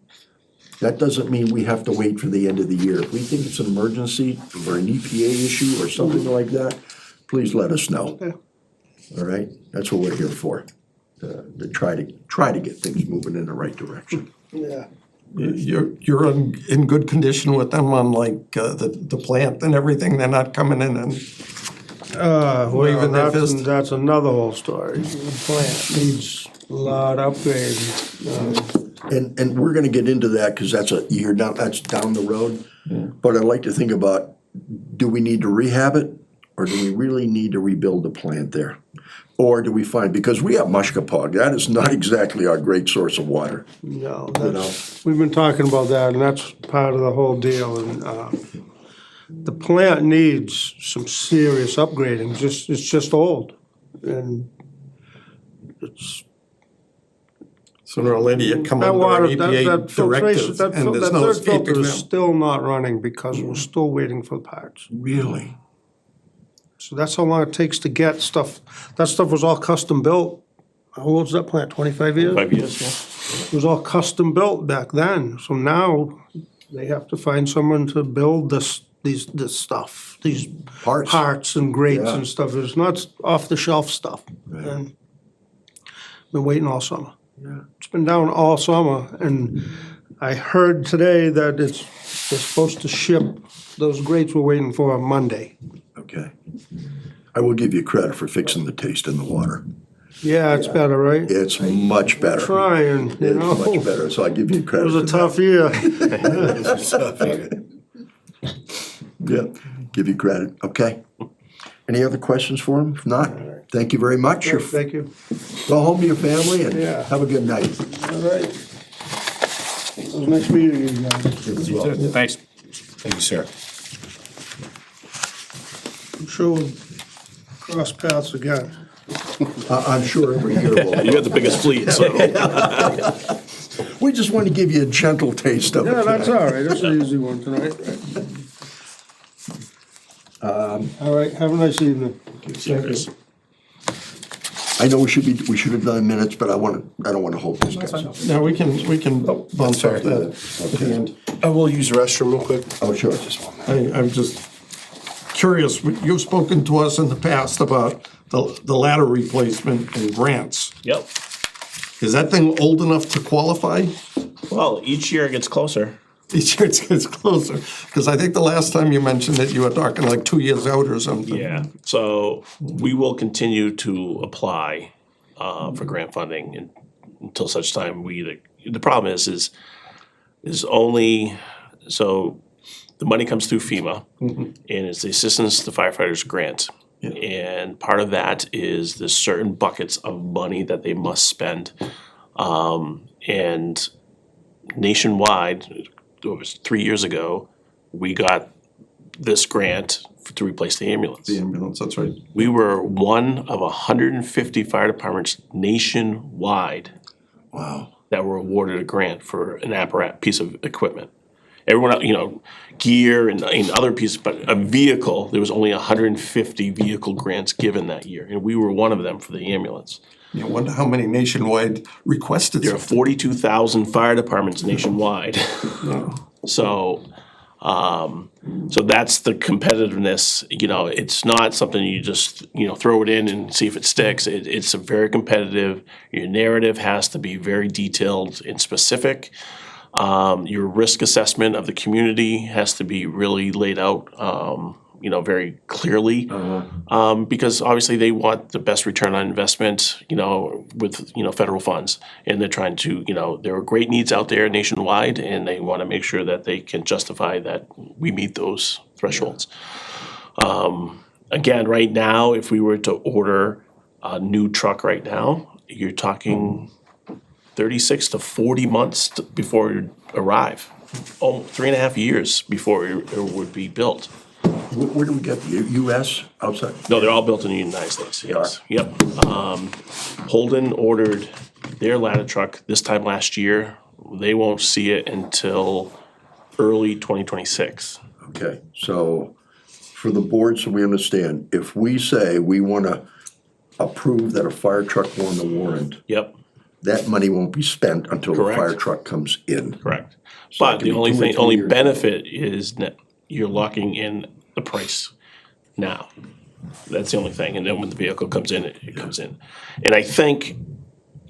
That doesn't mean we have to wait for the end of the year. If we think it's an emergency or an EPA issue or something like that, please let us know. Okay. All right? That's what we're here for, to try to get things moving in the right direction. Yeah. You're in good condition with them on like the plant and everything, they're not coming in and Well, waving their that's, fist. that's another whole story. The plant needs a lot of upgrading. And we're gonna get into that, cause that's that's down the road. But I'd like to think about, do we need to rehab it? Or do we really need to rebuild the plant there? Or do we find, because we have Mushkapog, that is not exactly our great source of water. No, that's, we've been talking about that, and that's part of the whole deal, and, the plant needs some serious upgrading, it's just old. And it's, Sooner or later you come that under water, an that EPA filtration, directive that and there's no third escaping filter is them. still not running because we're still waiting for the parts. Really? So that's how long it takes to get stuff. That stuff was all custom built. How old's that plant, 25 years? 5 years, yeah. It was all custom built back then. So now they have to find someone to build this stuff, these Parts. parts and grates Yeah. and stuff. It's not off the shelf stuff. And been waiting all summer. Yeah. It's been down all summer, and I heard today that they're supposed to ship, those grates we're waiting for on Monday. Okay. I will give you credit for fixing the taste in the water. Yeah, it's better, right? It's much better. Trying, you It's know. much better, so I give you It credit was a for tough year. that. Yeah, give you credit, okay. Any other questions for him? If not, thank you very much. Thank you. Go home to your family and Yeah. have a good night. All right. It was nice meeting you guys. Thanks. Thank you, sir. I'm sure we'll cross paths again. I'm sure every year we'll. You got the biggest fleet, so. We just want to give you a gentle taste of it. Yeah, that's all right. That's an easy one tonight. All right, have a nice evening. I know we should have done minutes, but I don't want to hold these guys up. Now, we can bounce off that at the end. I will use the restroom real quick. Oh, sure. I'm just curious, you've spoken to us in the past about the ladder replacement and grants. Yep. Is that thing old enough to qualify? Well, each year it gets closer. Each year it gets closer, because I think the last time you mentioned it, you were talking like 2 years out or something. Yeah, so we will continue to apply for grant funding until such time the problem is only, so the money comes through FEMA, and it's the Assistance to Firefighters Grant. And part of that is there's certain buckets of money that they must spend. And nationwide, it was 3 years ago, we got this grant to replace the ambulance. The ambulance, that's right. We were one of 150 fire departments nationwide Wow. that were awarded a grant for an piece of equipment. Everyone, gear and other pieces, but a vehicle, there was only 150 vehicle grants given that year, and we were one of them for the ambulance. You wonder how many nationwide requested There are something. 42,000 fire departments nationwide. So that's the competitiveness, it's not something you just, throw it in and see if it sticks. It's a very competitive, your narrative has to be very detailed and specific. Your risk assessment of the community has to be really laid out, very clearly. Because obviously they want the best return on investment, with, federal funds. And they're trying to, there are great needs out there nationwide, and they want to make sure that they can justify that we meet those thresholds. again, right now, if we were to order a new truck right now, you're talking 36 to 40 months before it would arrive. Oh, 3.5 years before it would be built. Where do we get the US outside? No, they're all built in the United States, yes. Yep. Holden ordered their ladder truck this time last year. They won't see it until early 2026. Okay, so for the board, so we understand, if we say we wanna approve that a fire truck won the warrant, Yep, that money won't be spent until the Correct. fire truck comes in. correct. it But can the be only 2 or thing, 3 only years. benefit is that you're locking in the price now. That's the only thing, and then when the vehicle comes in, it comes in. And I think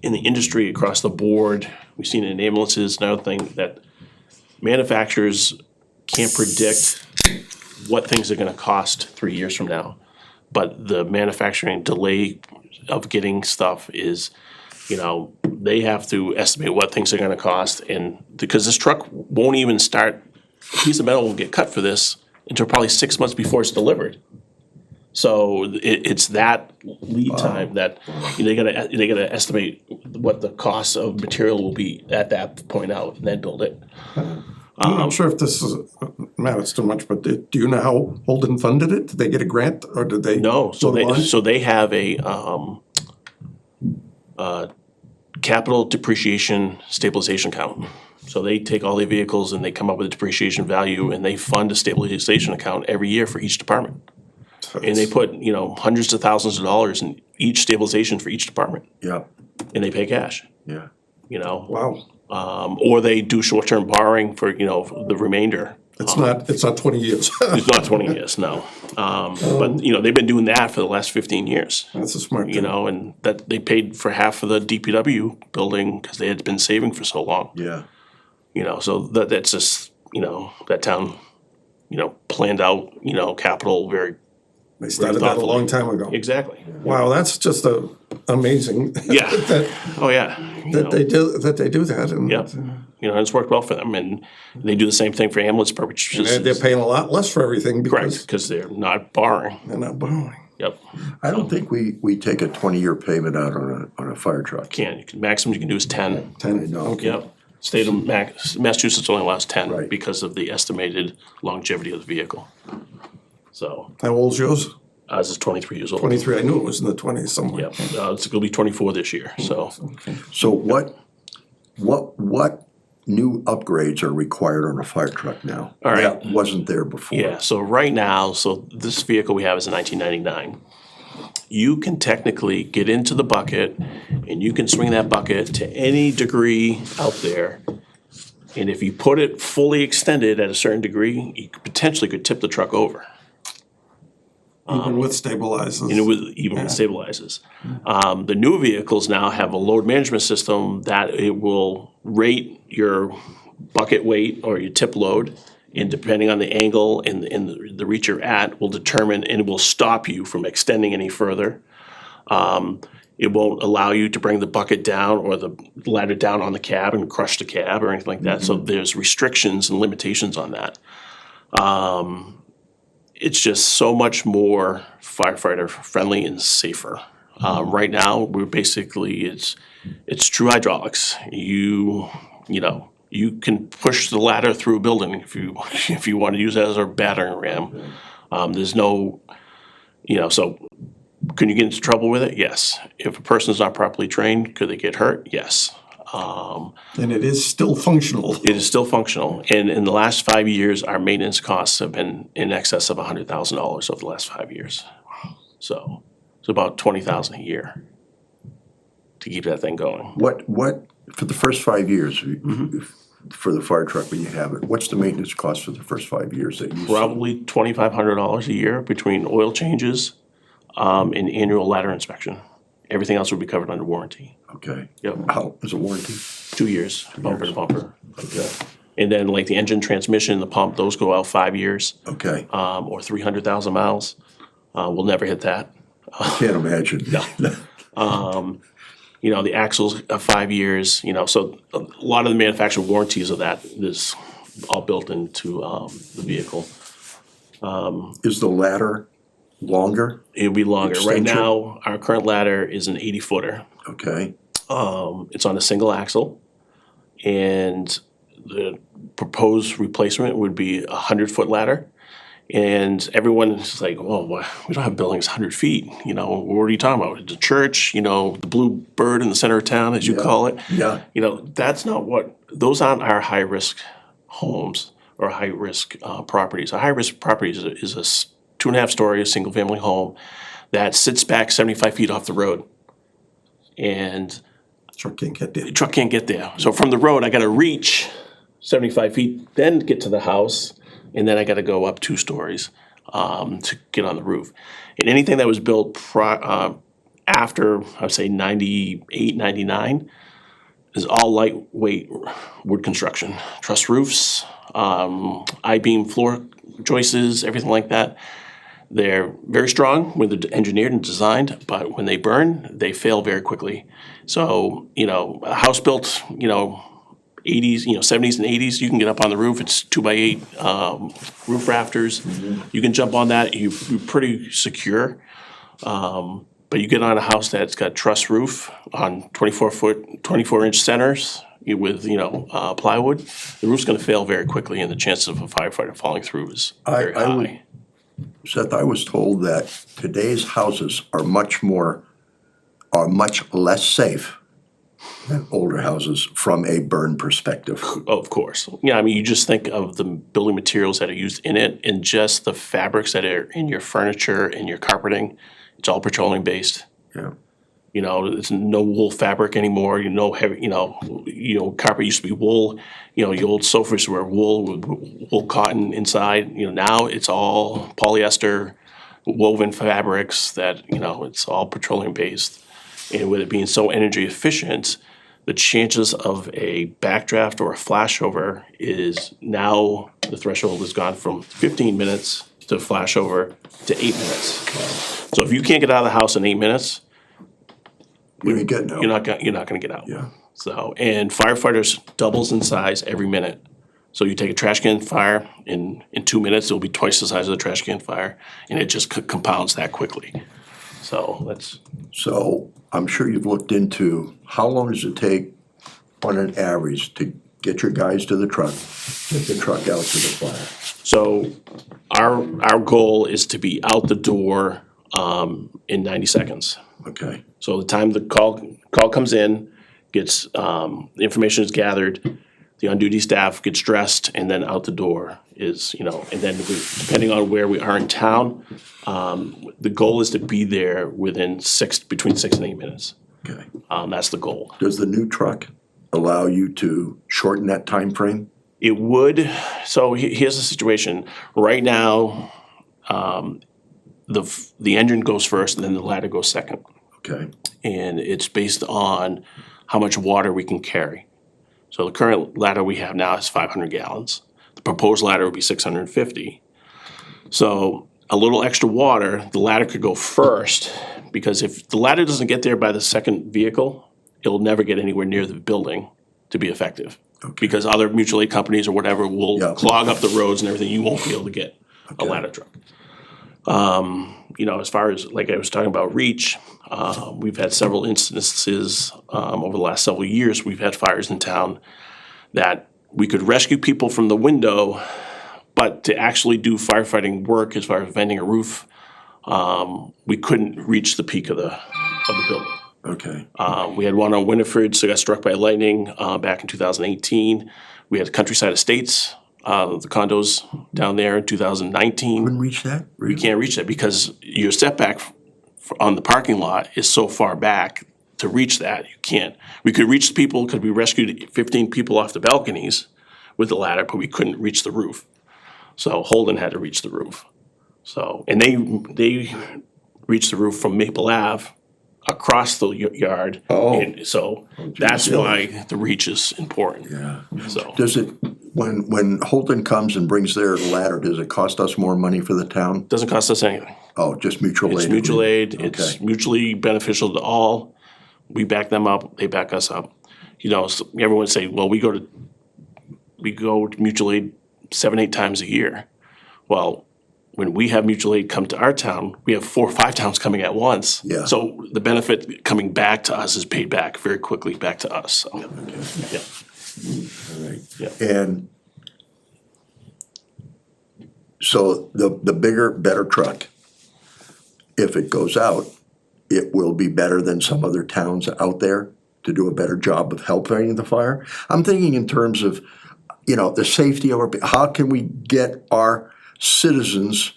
in the industry across the board, we've seen in ambulances, another thing, that manufacturers can't predict what things are gonna cost 3 years from now. But the manufacturing delay of getting stuff is, they have to estimate what things are gonna cost, and, because this truck won't even start, a piece of metal will get cut for this until probably 6 months before it's delivered. So it's that lead time that they gotta estimate what the cost of material will be at that point out, and then build it. I'm not sure if this matters too much, but do you know how Holden funded it? Did they get a grant, or did they? No, so go to bond? they have a capital depreciation stabilization account. So they take all their vehicles and they come up with a depreciation value, and they fund a stabilization account every year for each department. And they put, hundreds of thousands of dollars in each stabilization for each department, Yeah, and they pay cash, yeah. Wow, or they do short-term borrowing for, the remainder. it's not 20 years. It's not 20 years, no. But, they've been doing that for the last 15 years. That's a smart thing. And that they paid for half of the DPW building because they had been saving for so long. Yeah, So that's just, that town, planned out, capital very, They started that a thoughtfully. long time ago. exactly. Wow, that's just amazing. Yeah. That, Oh, yeah. that they do that, and Yep. It's worked well for them, and they do the same thing for ambulance purposes. they're paying a lot less for everything Correct, because because they're not borrowing. they're not borrowing. Yep. I don't think we take a 20-year payment out on a fire truck. Maximum you can do is 10. 10, know. okay. Yep. State of Massachusetts only allows 10 Right. because of the estimated longevity of the vehicle. So How old's yours? ours is 23 years old. 23, I knew it was in the 20s somewhere. Yep. It's gonna be 24 this year, so. So what new upgrades are required on a fire truck now? All right. That wasn't there before. Yeah, so right now, this vehicle we have is a 1999. You can technically get into the bucket and you can swing that bucket to any degree out there. And if you put it fully extended at a certain degree, you potentially could tip the truck over. Even with stabilizers. Even with stabilizers. The new vehicles now have a load management system that it will rate your bucket weight or your tip load, and depending on the angle and the reach you're at, will determine, and it will stop you from extending any further. It won't allow you to bring the bucket down or the ladder down on the cab and crush the cab or anything like that. So there's restrictions and limitations on that. It's just so much more firefighter friendly and safer. Right now, we're basically, it's true hydraulics. You can push the ladder through a building if you want to use it as a battering ram. There's no, so can you get into trouble with it? Yes. If a person's not properly trained, could they get hurt? Yes. And it is still functional. It is still functional, and in the last 5 years, our maintenance costs have been in excess of $100,000 over the last 5 years. So it's about $20,000 a year to keep that thing going. What for the first 5 years for the fire truck when you have it? What's the maintenance cost for the first 5 years that you? Probably $2,500 a year between oil changes and annual ladder inspection. Everything else would be covered under warranty. Okay. Yep. How is it warranty? 2 years, bumper to bumper. Okay. And then like the engine, transmission, the pump, those go out 5 years, Okay. or 300,000 miles. We'll never hit that. Can't imagine. The axles are 5 years, so a lot of the manufacturer warranties of that is all built into the vehicle. Is the ladder longer? It'll be longer. Right Extension? now, our current ladder is an 80-footer. Okay, It's on a single axle, and the proposed replacement would be a 100-foot ladder. And everyone is like, "Well, we don't have buildings 100 feet. You know, what are you talking about? The church, you know, the blue bird in the center of town, as you call it. yeah. You know, that's not what. Those aren't our high-risk homes or high-risk properties. A high-risk property is a 2.5-story, single-family home that sits back 75 feet off the road, and Truck can't get there. the truck can't get there. So from the road, I got to reach 75 feet, then get to the house, and then I got to go up 2 stories to get on the roof. And anything that was built after, I would say 98, 99, is all lightweight wood construction. Truss roofs, I-beam floor joists, everything like that. They're very strong when they're engineered and designed, but when they burn, they fail very quickly. So, you know, a house built, you know, 80s, you know, 70s and 80s, you can get up on the roof. It's 2x8 roof rafters. You can jump on that. You're pretty secure. But you get on a house that's got truss roof on 24-inch centers with, you know, plywood, the roof's going to fail very quickly, and the chances of a firefighter falling through is very I would- high. Seth, I was told that today's houses are much less safe than older houses from a burn perspective. Oh, of course. Yeah, I mean, you just think of the building materials that are used in it and just the fabrics that are in your furniture and your carpeting. It's all petroleum based. Yeah. You know, there's no wool fabric anymore. You know, heavy. You know, carpet used to be wool. You know, your old sofas were wool with wool cotton inside. You know, now it's all polyester, woven fabrics that, you know, it's all petroleum based. And with it being so energy efficient, the chances of a backdraft or a flashover is now the threshold has gone from 15 minutes to flashover to 8 minutes. So if you can't get out of the house in 8 minutes, We ain't getting out. you're not gonna get out. Yeah. So, and firefighters doubles in size every minute. So you take a trash can fire, in 2 minutes, it'll be twice the size of the trash can fire, and it just compounds that quickly. So that's, So I'm sure you've looked into how long does it take on an average to get your guys to the truck, get the truck out to the fire? so our goal is to be out the door in 90 seconds. Okay, So the time the call comes in, gets, the information is gathered, the on-duty staff gets dressed, and then out the door is, you know, and then depending on where we are in town, the goal is to be there within between 6 and 8 minutes. okay. That's the goal. Does the new truck allow you to shorten that time frame? It would, so here's the situation. Right now, the engine goes first and then the ladder goes second. Okay, And it's based on how much water we can carry. So the current ladder we have now is 500 gallons. The proposed ladder would be 650. So a little extra water, the ladder could go first, because if the ladder doesn't get there by the second vehicle, it'll never get anywhere near the building to be effective. Because other mutual aid companies or whatever will Yeah. clog up the roads and everything, you won't be able to get a ladder truck. You know, as far as, like I was talking about reach, we've had several instances over the last several years, we've had fires in town that we could rescue people from the window, but to actually do firefighting work as far as venting a roof, we couldn't reach the peak of the building. okay. We had one on Winifred, so got struck by lightning back in 2018. We had Countryside Estates, the condos down there in 2019. Couldn't reach that? We can't reach that because your setback on the parking lot is so far back to reach that, you can't. We could reach the people because we rescued 15 people off the balconies with the ladder, but we couldn't reach the roof. So Holden had to reach the roof. So, and they reached the roof from Maple Ave across the yard. Oh. And so that's why the reach is important. Yeah. So. Does it, when Holden comes and brings their ladder, does it cost us more money for the town? Doesn't cost us anything. Oh, just mutual aid? It's mutual aid, agreement. it's Okay. mutually beneficial to all. We back them up, they back us up. You know, so everyone say, well, we go to mutual aid 7, 8 times a year. Well, when we have mutual aid come to our town, we have 4 or 5 towns coming at once. Yeah. So the benefit coming back to us is paid back very quickly back to us, so. Yeah. Yeah. And so the bigger, better truck, if it goes out, it will be better than some other towns out there to do a better job of helping the fire. I'm thinking in terms of, the safety of how can we get our citizens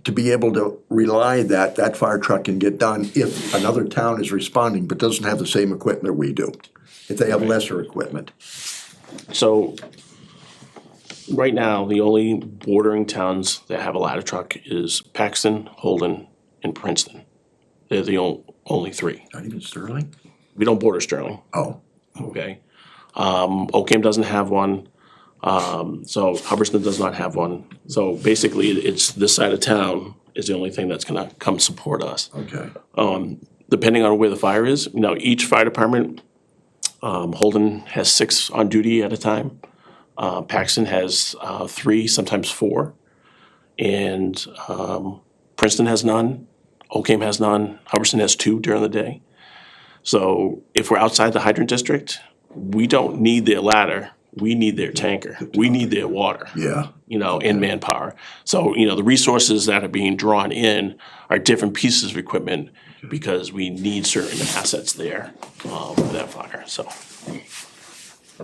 to be able to rely that fire truck can get done if another town is responding but doesn't have the same equipment we do, if they have lesser equipment. So, right now, the only bordering towns that have a ladder truck is Paxton, Holden, and Princeton. They're the only 3. Not even Sterling? We don't border Sterling, Oh, okay? Ocam doesn't have one, so Hubbardston does not have one. So basically, it's this side of town is the only thing that's gonna come support us. okay. Depending on where the fire is, each fire department, Holden has 6 on duty at a time. Paxton has 3, sometimes 4. And Princeton has none. Ocam has none. Hubbardston has 2 during the day. So if we're outside the hydrant district, we don't need their ladder. We need their tanker. We need their water. Yeah. And manpower. So, the resources that are being drawn in are different pieces of equipment because we need certain assets there for that fire. So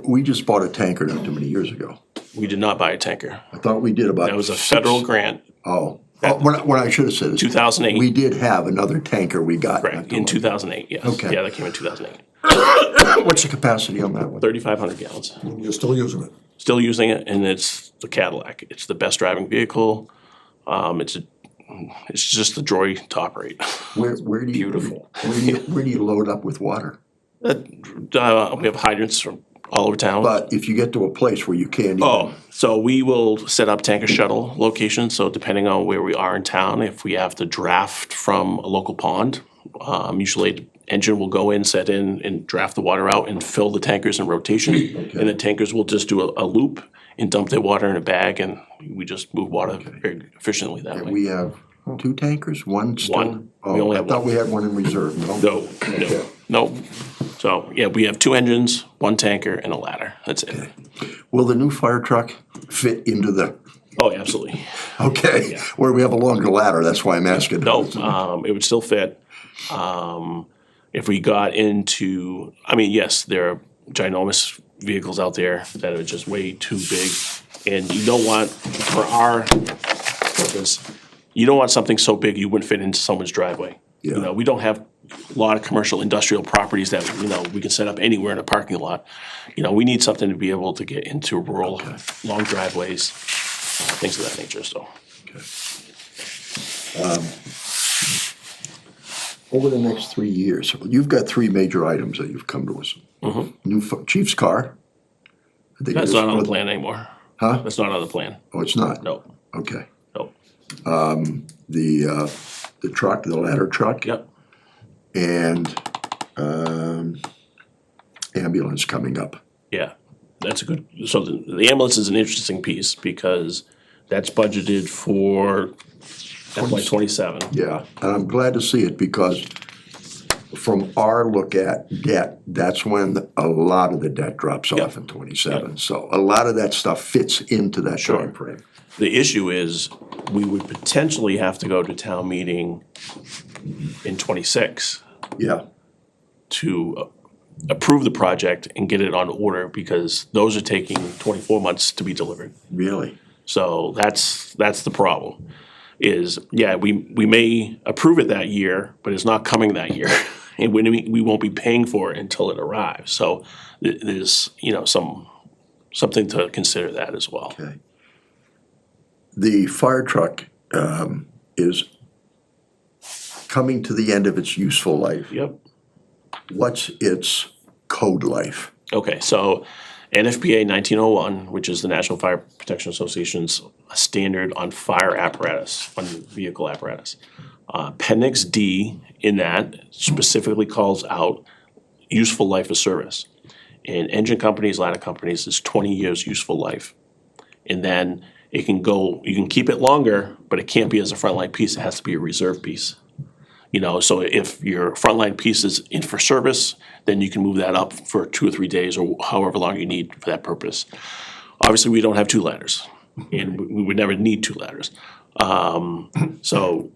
We just bought a tanker not too many years ago. we did not buy a tanker. I thought we did about. That was a federal grant, Oh, what I should have said is. 2008. We did have another tanker we got. not correct, too in long. 2008, yes. Okay. Yeah, that came in 2008. What's the capacity on that one? 3,500 gallons. You're still using it. Still using it, and it's the Cadillac. It's the best driving vehicle. It's just a joy to operate. Where do you? Beautiful. Where do you load up with water? We have hydrants from all over town. But if you get to a place where you can't even. Oh, so we will set up tanker shuttle locations, so depending on where we are in town, if we have to draft from a local pond, usually the engine will go in, set in, and draft the water out and fill the tankers in rotation. And the tankers will just do a loop and dump their water in a bag, and we just move water very efficiently that way. We have 2 tankers, one still? One. We Oh, only I have thought one. we had one in reserve, no? No. So, yeah, we have 2 engines, 1 tanker, and a ladder. That's it. Will the new fire truck fit into the, Oh, absolutely. okay, where we have a longer ladder, that's why I'm asking. No, it would still fit. If we got into, yes, there are ginormous vehicles out there that are just way too big. And you don't want, for our purpose, you don't want something so big you wouldn't fit into someone's driveway. Yeah. We don't have a lot of commercial industrial properties that, we can set up anywhere in a parking lot. We need something to be able to get into rural, long driveways, things of that nature, so. Over the next 3 years, you've got 3 major items that you've come to us. New chief's car. I think it That's is. not on the plan anymore. Huh? That's not on the plan. Oh, it's not? No, Okay. no. The truck, the ladder truck. Yep. And ambulance coming up. Yeah, that's a good, so the ambulance is an interesting piece because that's budgeted for FY '27. Yeah, and I'm glad to see it because from our look at debt, that's when a lot of the debt drops off in '27. So a lot of that stuff fits into that timeframe. The issue is, we would potentially have to go to town meeting in '26 Yeah, to approve the project and get it on order because those are taking 24 months to be delivered. really. So that's the problem. Is, we may approve it that year, but it's not coming that year. And we won't be paying for it until it arrives. So there's, something to consider that as well. Okay. The fire truck is coming to the end of its useful life. Yep. What's its code life? Okay, so NFPA 1901, which is the National Fire Protection Association's standard on fire apparatus, on vehicle apparatus. Appendix D in that specifically calls out useful life of service. In engine companies, ladder companies, is 20 years useful life. And then it can go, you can keep it longer, but it can't be as a frontline piece, it has to be a reserve piece. You know, so if your frontline piece is in for service, then you can move that up for 2 or 3 days or however long you need for that purpose. Obviously, we don't have 2 ladders, and we would never need 2 ladders. So,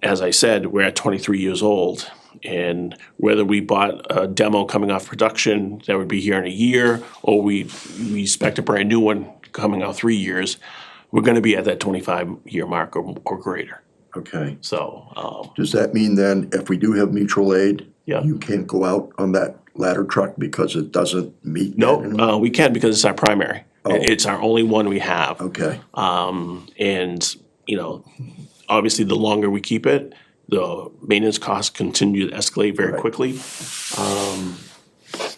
as I said, we're at 23 years old, and whether we bought a demo coming off production that would be here in a year, or we expect a brand new one coming out 3 years, we're gonna be at that 25-year mark or greater. Okay. So, Does that mean then if we do have mutual aid? Yeah. You can't go out on that ladder truck because it doesn't meet that anymore? no, we can because it's our primary. Oh. It's our only one we have. Okay, And, you know, obviously, the longer we keep it, the maintenance costs continue to escalate very Right. quickly.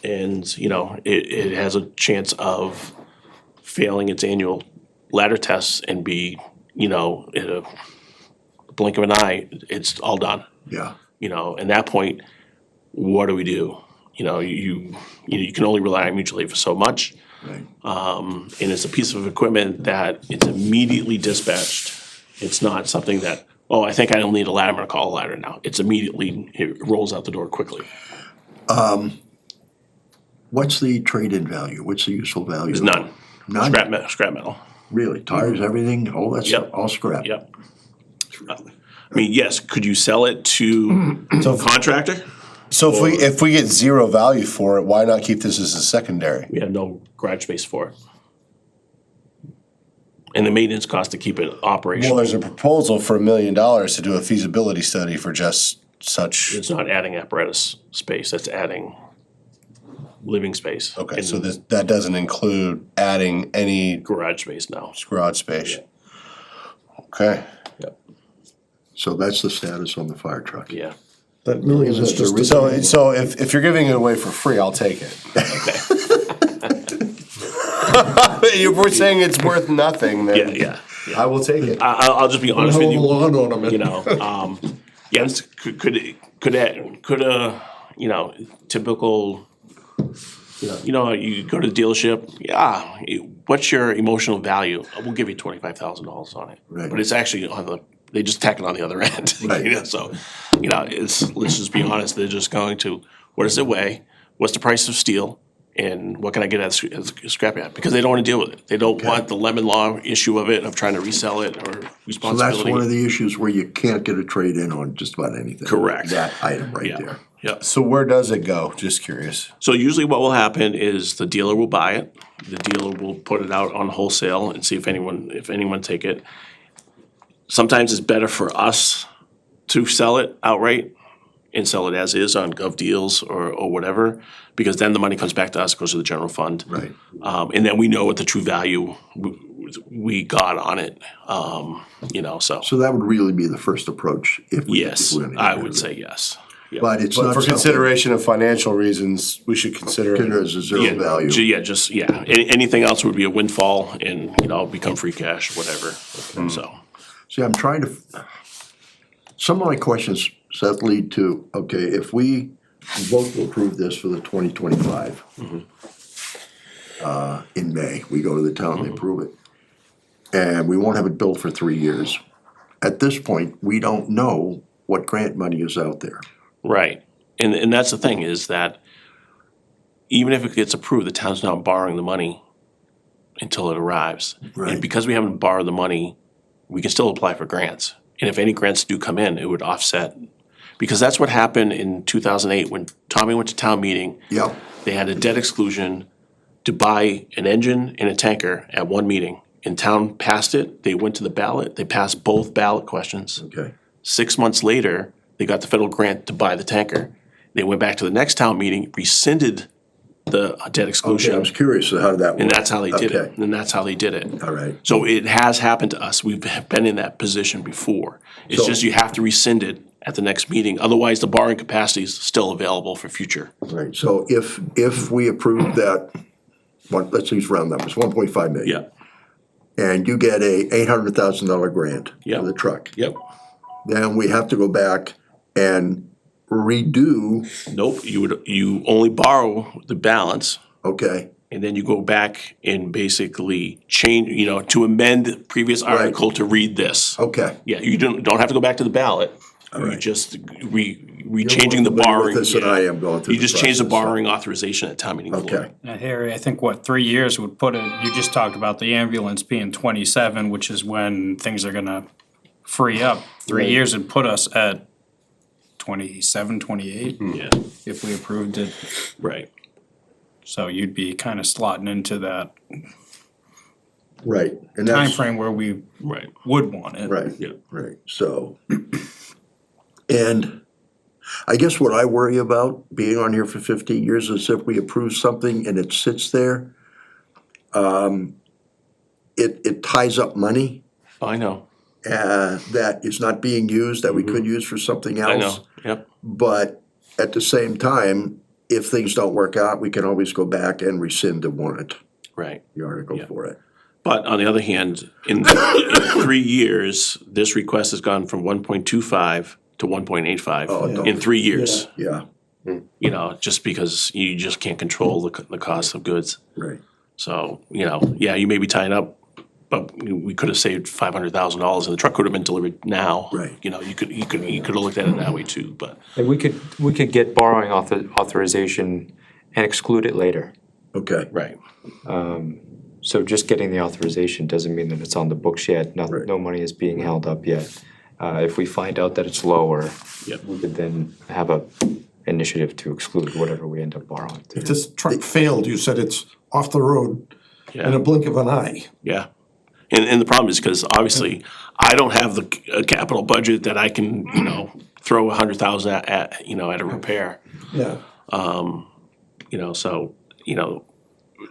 And, you know, it has a chance of failing its annual ladder tests and be, you know, in a blink of an eye, it's all done. yeah. You know, at that point, what do we do? You know, you can only rely on mutual aid for so much. Right. And it's a piece of equipment that it's immediately dispatched. It's not something that, oh, I think I don't need a ladder, I'm gonna call a ladder now. It's immediately, it rolls out the door quickly. What's the trade-in value? What's the useful value? There's none. None? Scrap metal. Really? Tires, everything? Oh, that's Yep. all scrap? Yep. I mean, yes, could you sell it to a contractor? So if we get zero value for it, why not keep this as a secondary? We have no garage space for it. And the maintenance cost to keep it Well, operational, there's a proposal for $1 million to do a feasibility study for just such. it's not adding apparatus space, that's adding living space. Okay, and so that doesn't include adding any garage space now. garage space. Okay. Yep. So that's the status on the fire truck? Yeah. That million is Is it just, the So if you're giving it away for free, I'll take it. If we're saying it's worth nothing, then Yeah. I will take it. I'll just be honest with hell of a you. lawn ornament. You know, yes, could a, you know, typical, you know, you go to the dealership, yeah, what's your emotional value? We'll give you $25,000 on it. Right. But it's actually on the, they just tack it on the other end. Right. You know, so, you know, let's just be honest, they're just going to, what does it weigh? What's the price of steel? And what can I get at scrap yard? Because they don't want to deal with it. They don't want the lemon law issue of it, of trying to resell it or So responsibility. that's one of the issues where you can't get a trade-in on just about anything. Correct. That item right Yeah, there. yeah. So where does it go? Just curious. So usually what will happen is the dealer will buy it. The dealer will put it out on wholesale and see if anyone take it. Sometimes it's better for us to sell it outright and sell it as is on Gov Deals or whatever, because then the money comes back to us, goes to the general fund. Right. And then we know what the true value we got on it, you know, so, So that would really be the first approach if we. yes, if we're gonna get I rid would of it. say yes. Yeah. But it's But not for something consideration of financial reasons, we should consider considered it. as a zero Yeah, value. anything else would be a windfall and, you know, become free cash, whatever, so. See, I'm trying to, some of my questions that lead to, okay, if we vote to approve this for the 2025, in May, we go to the town, they approve it, and we won't have it built for 3 years. At this point, we don't know what grant money is out there. Right, and that's the thing, is that even if it gets approved, the town's not borrowing the money until it arrives. Right. And because we haven't borrowed the money, we can still apply for grants. And if any grants do come in, it would offset. Because that's what happened in 2008, when Tommy went to town meeting. Yeah, They had a debt exclusion to buy an engine and a tanker at one meeting. And town passed it, they went to the ballot, they passed both ballot questions. okay. 6 months later, they got the federal grant to buy the tanker. They went back to the next town meeting, rescinded the debt Okay, exclusion. I was curious, so how did that work? And that's how they did it. Okay, And that's how they did it. all right. So it has happened to us. We've been in that position before. It's So- just you have to rescind it at the next meeting. Otherwise, the borrowing capacity is still available for future. Right, so if we approve that, let's use round numbers, 1.5 million. Yeah. And you get a $800,000 grant Yeah. for the truck. Yep. Then we have to go back and redo, Nope. You only borrow the balance. okay, and then you go back and basically change, to amend the previous article to read this. Okay. Yeah, you don't have to go back to the ballot. You right. just changing the more familiar with borrowing. this than yeah. I am going through You the just change the process, so- borrowing authorization at town meeting floor. Okay, Now, Harry, I think 3 years would put it, you just talked about the ambulance being 27, which is when things are gonna free up. 3 years would put us at 27, 28, Yeah, if we approved it. right. So you'd be kind of slotting into that right, and that's, timeframe where we Right. would want it. right, Yeah. right, so. And I guess what I worry about being on here for 15 years is if we approve something and it sits there, it ties up money I know, that is not being used, that we could use for something I else. know, yep, But at the same time, if things don't work out, we can always go back and rescind the warrant, right. the article Yeah. for it. But on the other hand, in 3 years, this request has gone from 1.25 to 1.85 Oh, don't- in 3 years. Yeah, Just because you just can't control the cost of goods. right. So, yeah, you may be tying up, but we could have saved $500,000 and the truck could have been delivered now. Right. You could have looked at it that way too, but, And we could get borrowing authorization and exclude it later. Okay, right, So just getting the authorization doesn't mean that it's on the books yet, Right. no money is being held up yet. If we find out that it's lower, Yep. we could then have a initiative to exclude whatever we end up borrowing. If this truck failed, you said it's off the road in a yeah, blink of an eye. yeah. And the problem is because obviously I don't have the capital budget that I can, throw 100,000 at a repair. Yeah. So,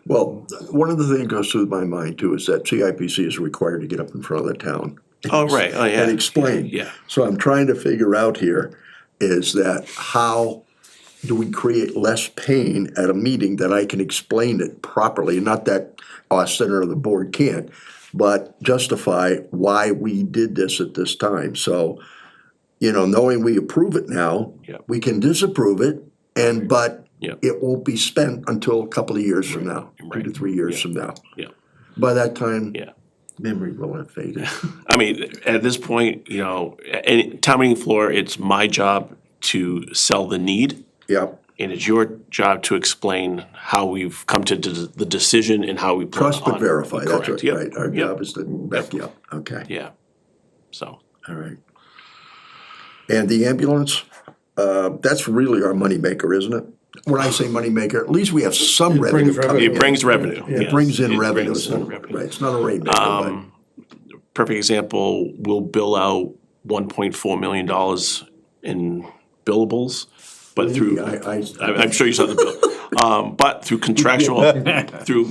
well, one of the things that goes through my mind too is that CIPC is required to get up in front of the town. oh, right, oh, yeah. And explain. Yeah. So I'm trying to figure out here is that how do we create less pain at a meeting that I can explain it properly? Not that Austin or the board can't, but justify why we did this at this time. So, knowing we approve it now, Yep. we can disapprove it but Yep. it won't be spent until a couple of years from now, 2 to Right. 3 years Yeah. from now. Yeah. By that time, Yeah. memory will have faded. I mean, at this point, any town meeting floor, it's my job to sell the need. Yeah, And it's your job to explain how we've come to the decision and how we plan trust but on- verify, that's Correct, right, yep, right, our yep, job is to back you up, okay, Yeah, so, all right. And the ambulance, that's really our moneymaker, isn't it? When I say moneymaker, at least we have some revenue brings coming revenue. in. it brings revenue. It yes, brings in it revenue, brings so, in revenue. right, it's not a rainmaker, but, Perfect example, we'll bill out $1.4 million in billables, but through, I'm sure you saw the bill. But through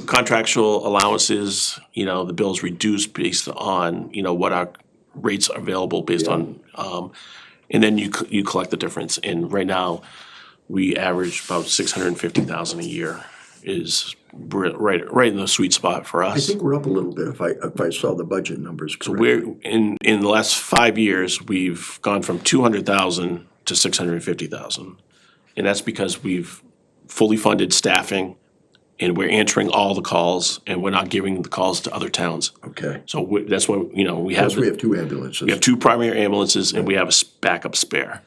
contractual allowances, the bill's reduced based on, what our rates are available based on, and then you collect the difference. And right now, we average about $650,000 a year is right in the sweet spot for I us. think we're up a little bit if I saw the budget numbers correctly. We're, in the last 5 years, we've gone from 200,000 to 650,000. And that's because we've fully funded staffing and we're answering all the calls and we're not giving the calls to other towns. Okay, So that's what, we have, plus we have 2 ambulances. we have 2 primary ambulances and we have a backup spare.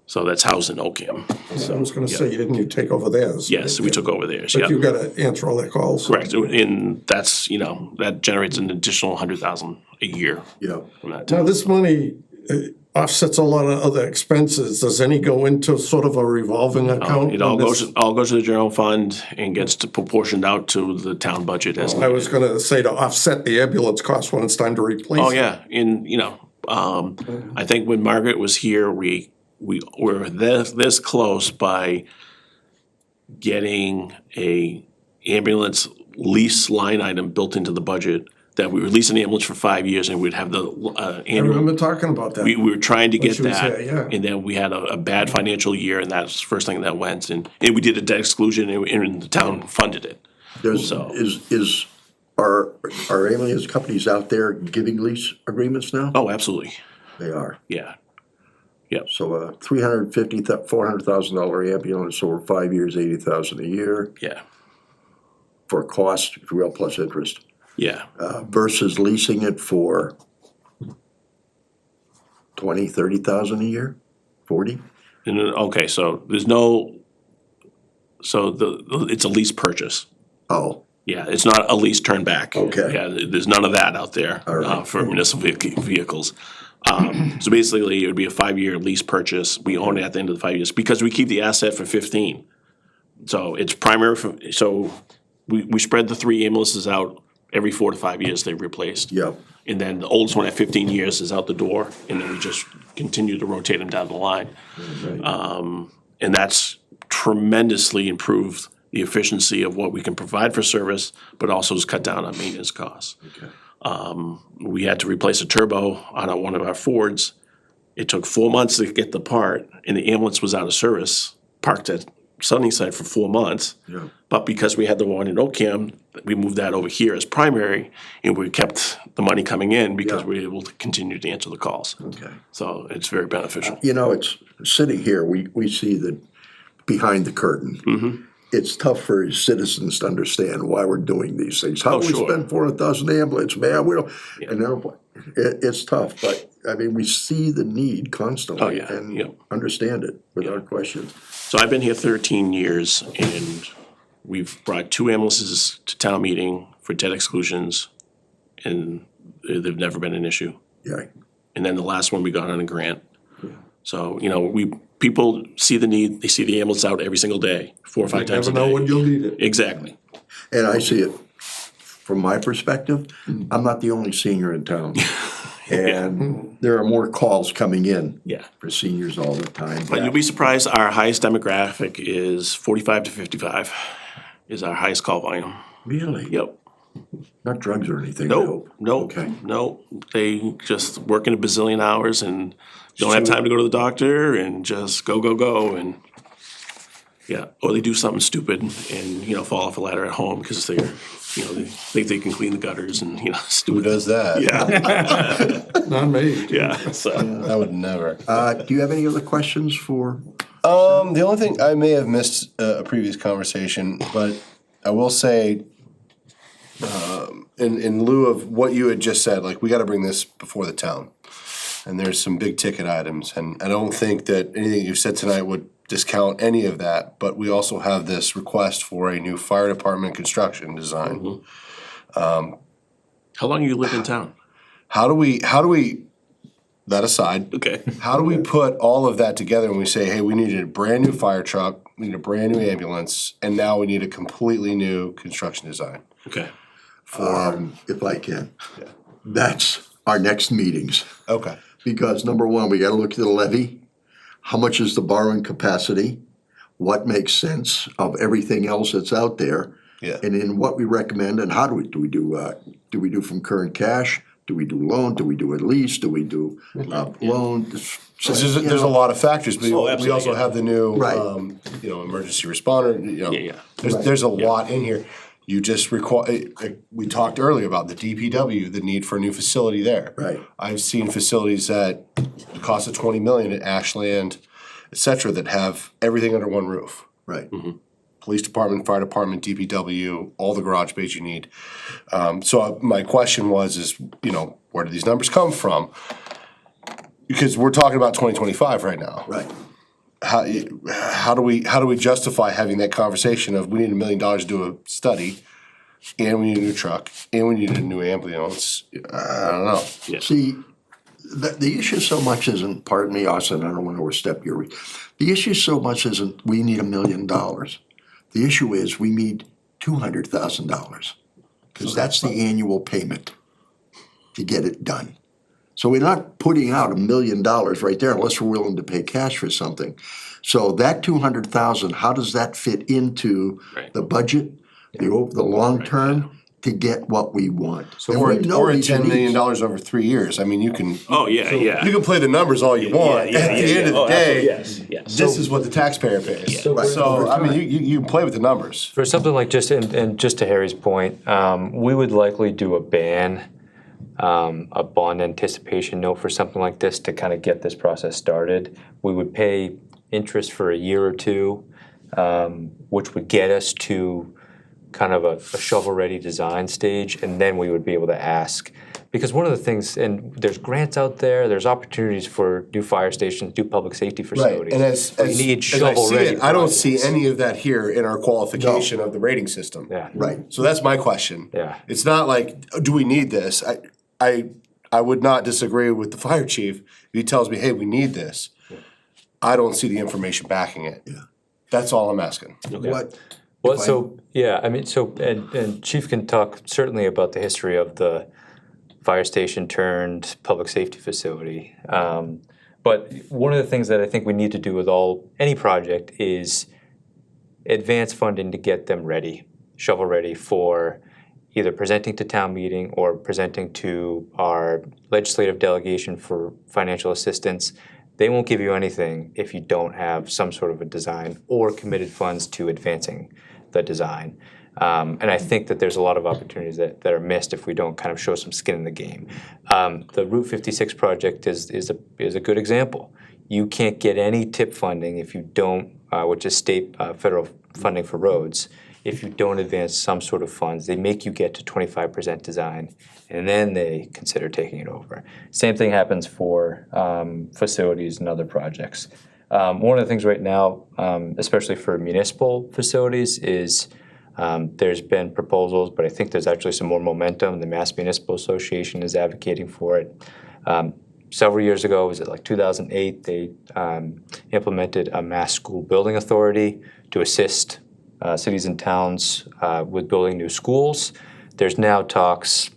So that's housed in Ocam. I was gonna say, didn't you take over theirs? Yes, we took over theirs, But you yeah. gotta answer all their calls. Correct, and that's, that generates an additional 100,000 a year Yeah, from that. Now, this money offsets a lot of other expenses. Does any go into sort of a revolving account? It all And this- goes to the general fund and gets proportioned out to the town budget as. I was gonna say to offset the ambulance cost when it's time to replace. Oh, it. yeah, and, I think when Margaret was here, we were this close by getting a ambulance lease line item built into the budget, that we would lease an ambulance for 5 years and we'd have the I annual. remember talking about that. We were trying to get she was that, here, yeah. and then we had a bad financial year, and that's the first thing that went, and we did a debt exclusion, and the town funded it. there's, So- are ambulance companies out there giving lease agreements now? Oh, absolutely, They are. yeah. So $350,000, $400,000 ambulance over 5 years, $80,000 a year. Yeah, for cost, if you will, plus interest, Yeah, versus leasing it for 20, 30,000 a year, 40? and okay, so there's no, so it's a lease purchase. Oh, Yeah, it's not a lease turn back. Okay. Yeah, there's none of that out there right. for municipal vehicles. So basically, it would be a 5-year lease purchase. We own it at the end of the 5 years because we keep the asset for 15. So it's primary, so we spread the 3 ambulances out every 4 to 5 years they've replaced. Yep. And then the oldest one at 15 years is out the door, and then we just continue to rotate them down the line. And that's tremendously improved the efficiency of what we can provide for service, but also has cut down on maintenance costs. We had to replace a turbo on one of our Fords. It took 4 months to get the part, and the ambulance was out of service, parked at Sunnyside for 4 months. Yeah. But because we had the one in Ocam, we moved that over here as primary, and we kept the money coming in because Yeah. we were able to continue to answer the calls. Okay. So it's very beneficial. You know, it's, sitting here, we see the, behind the curtain. It's tough for citizens to understand why we're doing these things. How do we sure. spend 400,000 ambulance, man? We don't, and it's tough, but, I mean, we see the need constantly yeah, and yep. understand it without question. So I've been here 13 years, and we've brought 2 ambulances to town meeting for debt exclusions, and they've never been an issue. Yeah, And then the last one we got on a grant. So, people see the need, they see the ambulance out every single day, 4 or 5 times a day. you'll need it. Exactly. and I see it from my perspective. I'm not the only senior in town. And there are more calls coming in Yeah. for seniors all the time. But you'll be surprised, our highest demographic is 45 to 55 is our highest call volume. Really? Yep. Not drugs or anything, I Nope, hope. nope, Okay. nope. They just working a bazillion hours and don't have time to go to the doctor and just go, and yeah, or they do something stupid and, fall off a ladder at home because they're, they think they can clean the gutters and, Who stupid. does that? Yeah, Not me. yeah, so, I would never. Do you have any other questions for? The only thing, I may have missed a previous conversation, but I will say, in lieu of what you had just said, like, we gotta bring this before the town. And there's some big ticket items, and I don't think that anything you've said tonight would discount any of that, but we also have this request for a new fire department construction design. how long you lived in town? How do we, that aside, Okay. how do we put all of that together and we say, hey, we need a brand new fire truck, we need a brand new ambulance, and now we need a completely new construction design? Okay. If I can. That's our next meetings. Okay. Because number one, we gotta look at the levy. How much is the borrowing capacity? What makes sense of everything else that's out there? Yeah. And in what we recommend, and how do we do from current cash? Do we do loan? Do we do at least? Do we do loan? So, There's you a know, lot of factors, but we absolutely, also yeah. have the new, Right. emergency responder, Yeah. There's a lot in here. You just require, we talked earlier about the DPW, the need for a new facility there. Right. I've seen facilities that the cost of 20 million at Ashland, et cetera, that have everything under one roof. Right. Police department, fire department, DPW, all the garage space you need. So my question is, where do these numbers come from? Because we're talking about 2025 right now. Right. How do we justify having that conversation of we need $1 million to do a study, and we need a new truck, and we need a new ambulance? I don't know. See, the issue so much isn't, pardon me, Austin, I don't want to overstep your, the issue so much isn't we need $1 million. The issue is we need $200,000, because that's the annual payment to get it done. So we're not putting out $1 million right there unless we're willing to pay cash for something. So that 200,000, how does that fit into Right. the budget, the long term, to get what we want? And Or we know at these are $10 million needs. over 3 years. I mean, you can Oh, yeah, yeah. you can play the numbers all you want. Yeah, At the yeah, end of yeah. the day, Yes, yes. this is what the taxpayer pays. Right. So I mean, you play with the numbers. For something like and just to Harry's point, we would likely do a bond anticipation note for something like this to kind of get this process started. We would pay interest for a year or two, which would get us to kind of a shovel-ready design stage, and then we would be able to ask. Because one of the things, and there's grants out there, there's opportunities for new fire stations, new public safety Right, facilities. and as but you need I see shovel-ready it, I don't see projects. any of that here in our qualification of the rating system. Yeah. Right. So that's my question. Yeah. It's not like, do we need this? I would not disagree with the fire chief if he tells me, hey, we need this. I don't see the information backing it. Yeah. That's all I'm asking. What, Well, if I- so, yeah, I mean, so, and Chief can talk certainly about the history of the fire station turned public safety facility. But one of the things that I think we need to do with any project is advance funding to get them ready, shovel ready for either presenting to town meeting or presenting to our legislative delegation for financial assistance. They won't give you anything if you don't have some sort of a design or committed funds to advancing the design. And I think that there's a lot of opportunities that are missed if we don't kind of show some skin in the game. The Route 56 project is a good example. You can't get any TIP funding if you don't, which is state federal funding for roads, if you don't advance some sort of funds. They make you get to 25% design, and then they consider taking it over. Same thing happens for facilities and other projects. One of the things right now, especially for municipal facilities, is there's been proposals, but I think there's actually some more momentum. The Mass Municipal Association is advocating for it. Several years ago, was it like 2008, they implemented a Mass School Building Authority to assist cities and towns with building new schools. There's now talks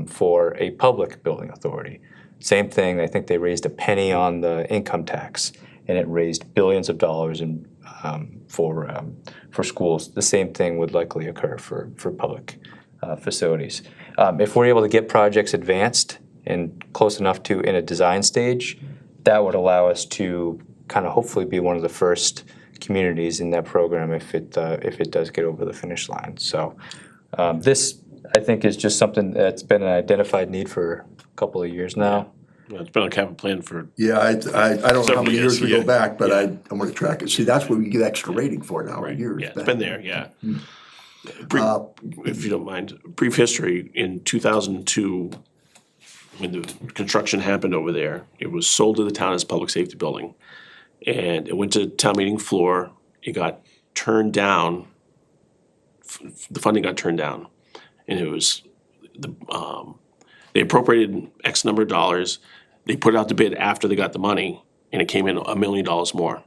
for a public building authority. Same thing, I think they raised a penny on the income tax, and it raised billions of dollars for schools. The same thing would likely occur for public facilities. If we're able to get projects advanced and close enough to in a design stage, that would allow us to kind of hopefully be one of the first communities in that program if it does get over the finish line. So this, I think, is just something that's been an identified need for a couple of years now. Yeah, it's been on capital plan for, yeah, I don't know how Several many years years, we go yeah. back, but I want to track it. See, that's what we get extra rating for now, right, years yeah, it's back. been there, yeah. If you don't mind, brief history, in 2002, when the construction happened over there, it was sold to the town as a public safety building. And it went to town meeting floor, it got turned down, the funding got turned down. And it was, they appropriated X number of dollars, they put out the bid after they got the money, and it came in $1 million more.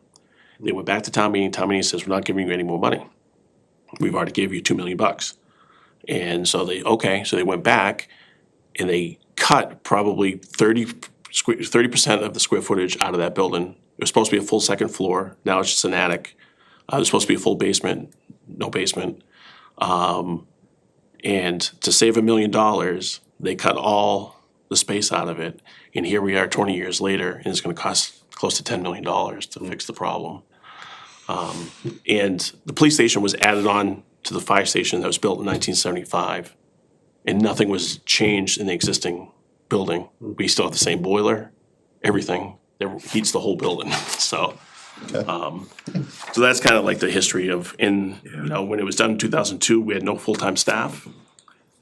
They went back to town meeting says, we're not giving you any more money. We've already gave you $2 million. And so they went back and they cut probably 30% of the square footage out of that building. It was supposed to be a full second floor, now it's just an attic. It was supposed to be a full basement, no basement. And to save $1 million, they cut all the space out of it. And here we are 20 years later, and it's gonna cost close to $10 million to fix the problem. And the police station was added on to the fire station that was built in 1975. And nothing was changed in the existing building. We still have the same boiler, everything, that heats the whole building, so. So that's kind of like the history of, when it was done in 2002, we had no full-time staff.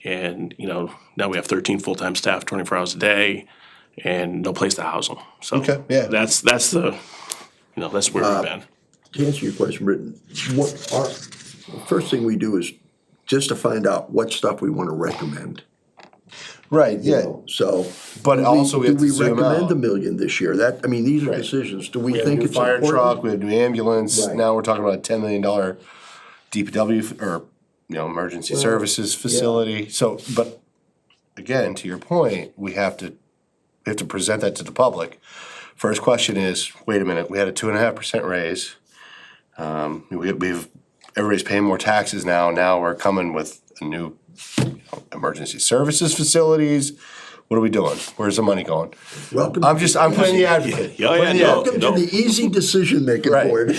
And, now we have 13 full-time staff, 24 hours a day, and no place to house them, so. Okay, yeah. That's the, that's where we've been. To answer your question, Britton, the first thing we do is just to find out what stuff we want to recommend. Right, you yeah. know, So. But do also we have to zoom Do we recommend out. $1 million this year? These are Right. decisions. Do we We have think a new it's fire important? truck, we have a new ambulance, Right. now we're talking about a $10 million DPW or, emergency services facility. So, but again, to your point, we have to present that to the public. First question is, wait a minute, we had a 2.5% raise. Everybody's paying more taxes now we're coming with a new emergency services facilities. What are we doing? Where's the money going? Welcome. I'm playing the advocate. Welcome to the easy decision-making Right. board.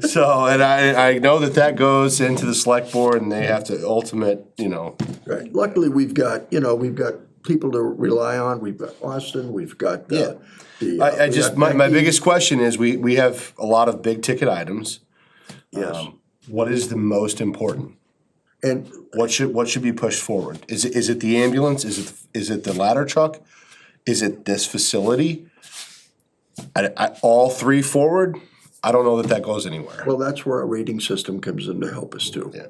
So, and I know that goes into the select board and they have to Right. Luckily, we've got people to rely on. We've got Austin, we've got, Yeah. My biggest question is, we have a lot of big ticket items. Yes. what is the most important? And What should be pushed forward? Is it the ambulance? Is it the ladder truck? Is it this facility? All three forward? I don't know that goes anywhere. well, that's where our rating system comes in to help us too. Yeah.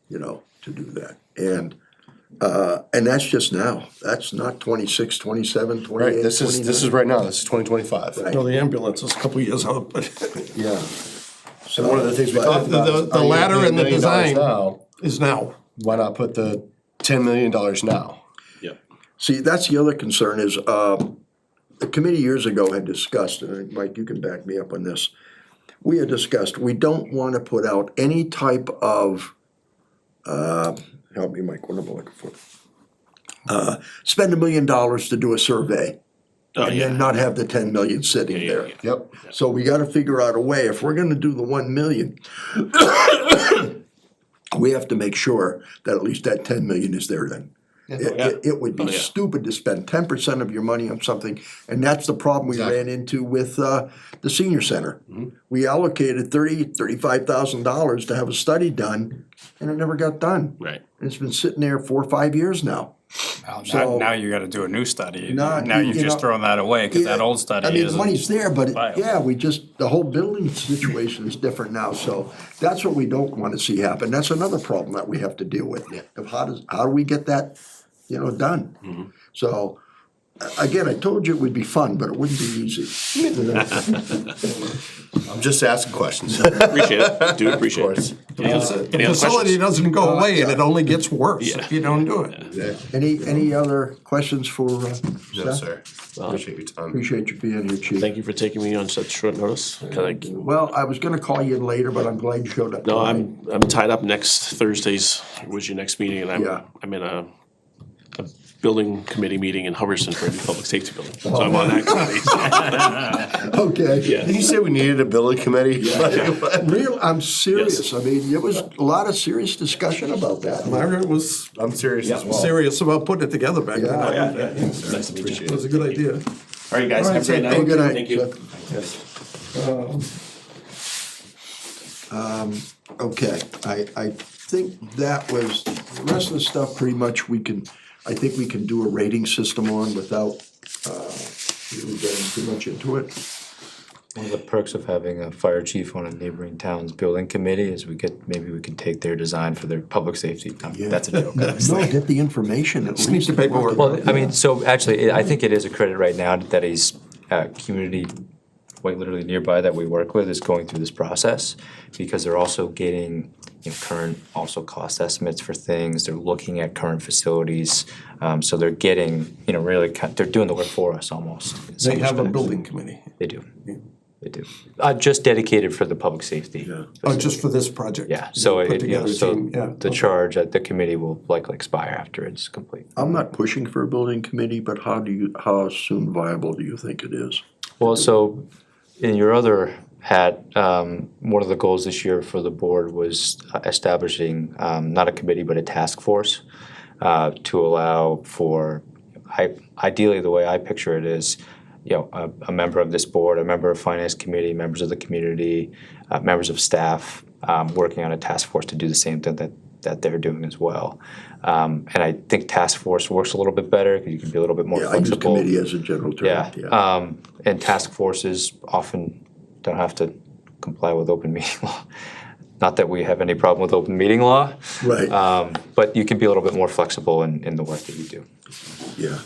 You know, to do that. And that's just now. That's not 26, 27, 28, Right, this is 29. right now, this is 2025. Right. No, the ambulance is a couple years out, but Yeah. And one of the things we talked about the is, are you ladder gonna pay and the $1 million design- now? is now. Why not put the $10 million now? See, that's the other concern is, the committee years ago had discussed, and Mike, you can back me up on this. We had discussed, we don't wanna put out any type of, help me, Mike, what am I looking for? Spend $1 million to do a survey Oh, and yeah. then not have the 10 million sitting Yeah, there. yeah. Yep. So we gotta figure out a way, if we're gonna do the 1 million, we have to make sure that at least that 10 million is there then. It would be yeah. stupid to spend 10% of your money on something, and that's the problem we Exactly. ran into with the senior center. We allocated $35,000 to have a study done, and it never got done. Right. And it's been sitting there 4 or 5 years now. Now, So- now you gotta do a new study. Now, Now you've you just know, thrown that away, cause that Yeah, old study I mean, the isn't. money's there, but viable. yeah, the whole building situation is different now, so that's what we don't wanna see happen. That's another problem that we have to deal with. Of how do we get that, done? So, again, I told you it would be fun, but it wouldn't be easy. I'm just asking questions. Appreciate it, do appreciate it. The other facility questions? doesn't go away and it only gets worse Yeah. if you don't do it. Any other questions for, No, Seth? sir. Appreciate your time. Appreciate you being here, chief. Thank you for taking me on such short notice. Well, I was gonna call you in later, but I'm glad you showed up. No, tonight. I'm tied up next Thursdays was your next meeting, and Yeah. I'm in a building committee meeting in Hubbardston for a new public safety building, so I'm on that committee. Okay. Didn't you say we needed a building committee? I'm serious. I mean, there was a lot of serious discussion about that. Margaret was I'm serious as well. serious about putting it together back then. Yeah. Nice to meet you. It was a good idea. All right, guys, All right, have a great so night. Oh, good night. Thank you. Okay, I think that was, the rest of the stuff pretty much I think we can do a rating system on without, really getting too much into it. One of the perks of having a fire chief on a neighboring town's building committee is maybe we can take their design for their public safety. That's a joke. No, get the information at least. the paperwork. Well, I mean, so actually, I think it is a credit right now that he's, community, quite literally nearby that we work with is going through this process, because they're also getting, current also cost estimates for things, they're looking at current facilities, so they're getting, really, they're doing the work for us almost. in some They have a respects. building committee. They do, they do. Just dedicated for the public safety. Oh, just for this project? Yeah, so Put it, together a so team, yeah. the charge at the committee will likely expire after it's complete. I'm not pushing for a building committee, but how soon viable do you think it is? Well, so in your other hat, one of the goals this year for the board was establishing not a committee but a task force to allow for, ideally the way I picture it is, a member of this board, a member of finance committee, members of the community, members of staff working on a task force to do the same thing that they're doing as well. And I think task force works a little bit better because you can be a little bit more Yeah, I use flexible. committee as a general term. Yeah, and task forces often don't have to comply with open meeting law. Not that we have any problem with open meeting law. Right. But you can be a little bit more flexible in the work that you do. Yeah.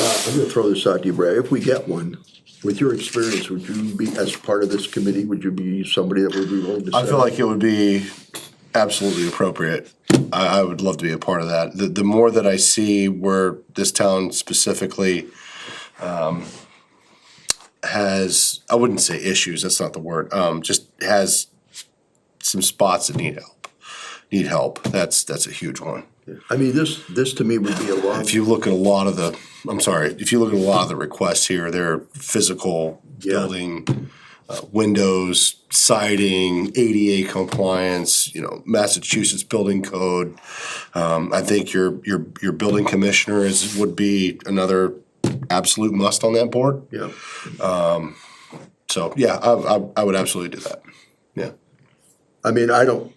I'm gonna throw this out to you, Brad. If we get one, with your experience, would you be, as part of this committee, would you be somebody that would be willing to I set feel up? like it would be absolutely appropriate. I would love to be a part of that. The more that I see where this town specifically has, I wouldn't say issues, that's not the word, just has some spots that need help. That's a huge one. I mean, this to me would be a long. If you look at a lot of the, if you look at a lot of the requests here, they're physical Yeah. building, windows, siding, ADA compliance, Massachusetts building code. I think your building commissioner would be another absolute must on that board. Yeah. So, yeah, I would absolutely do that. Yeah. I mean, I don't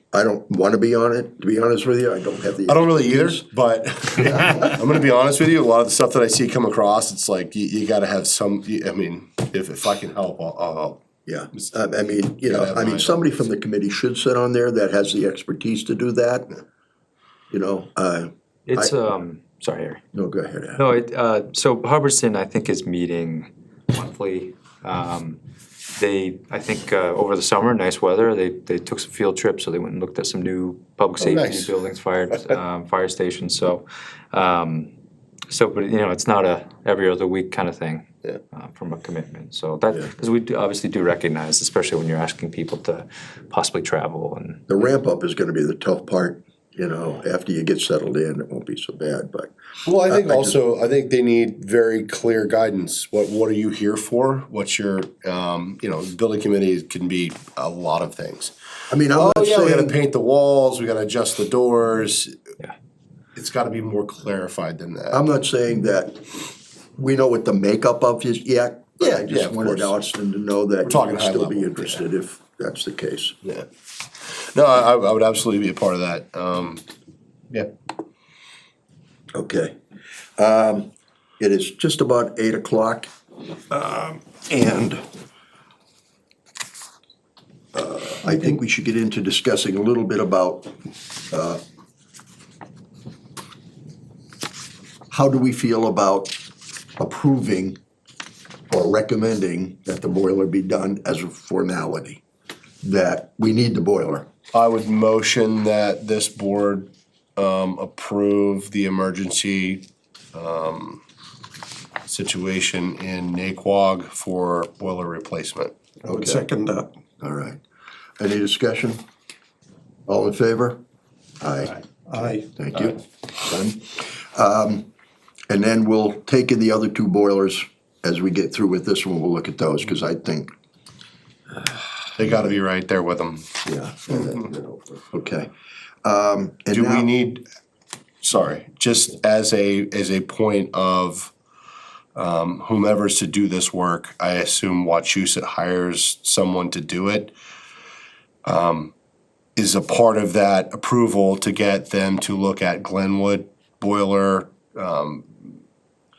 wanna be on it, to be honest with you, I don't have the. I don't really either, expertise. but I'm gonna be honest with you, a lot of the stuff that I see come across, it's like, you gotta have some, I mean, if I can help, I'll help. Yeah, I mean, you know, have I mean, mine. somebody from the committee should sit on there that has the expertise to do that. You know, It's, sorry, Harry. no, go ahead, Adam. No, so Hubbardston, I think, is meeting monthly. I think, over the summer, nice weather, they took some field trips, so they went and looked at some new public safety nice. buildings, fire stations, so, but, you know, it's not a every other week kind of thing. Yeah. From a commitment, so that, because we obviously do recognize, especially when you're asking people to possibly travel and. The ramp up is gonna be the tough part, you know, after you get settled in, it won't be so bad, but. Well, I think I also, I think they need very clear guidance. What are you here for? What's your, you know, building committee can be a lot of things. I mean, I'm Oh, not yeah, we gotta saying, paint the walls, we gotta adjust the doors. Yeah. It's gotta be more clarified than that. I'm not saying that we know what the makeup of is yet. But Yeah, I yeah, just of wanted course. Austin to know that talking you'd high still be level, interested if that's the case. Yeah. No, I would absolutely be a part of that. Yeah. Okay. It is just about 8:00, and I think we should get into discussing a little bit about how do we feel about approving or recommending that the boiler be done as a formality? That we need the boiler. I would motion that this board approve the emergency situation in Naquag for boiler replacement. I would second that. All right. Any discussion? All in favor? Aye. Aye. Thank you. Done. And then we'll take in the other two boilers as we get through with this one. We'll look at those, because I think, They gotta be right there with them. yeah. Okay. And Do we now- need, sorry, just as a point of whomever's to do this work, I assume Wachusett hires someone to do it. Is a part of that approval to get them to look at Glenwood boiler?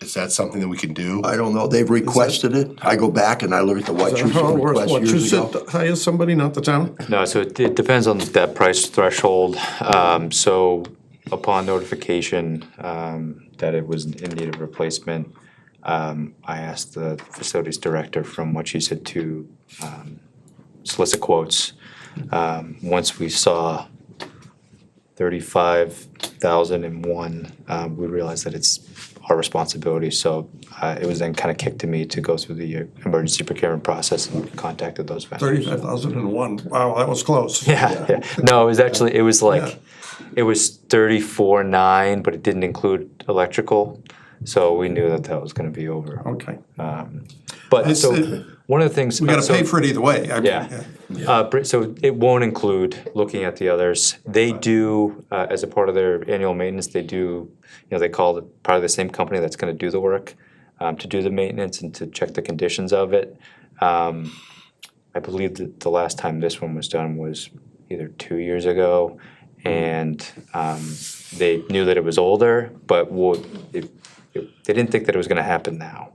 Is that something that we can do? I don't know, they've requested it. I go back and I look at the White How it works, request what, you years ago. said hire somebody, not the town? No, so it depends on that price threshold. So upon notification that it was in need of replacement, I asked the facilities director from what she said to solicit quotes. Once we saw 35,001, we realized that it's our responsibility. So it was then kind of kicked to me to go through the emergency procurement process, and we contacted those vendors. 35,001, wow, that was close. Yeah. No, it was actually, it was like, it was 34.9, but it didn't include electrical. So we knew that was gonna be over. Okay, But It's, so, one of the things. we gotta so- pay for it either way. I mean, Yeah. So it won't include looking at the others. They do, as a part of their annual maintenance, they do, they call it part of the same company that's gonna do the work, to do the maintenance and to check the conditions of it. I believe that the last time this one was done was either 2 years ago, and they knew that it was older, but they didn't think that it was gonna happen now.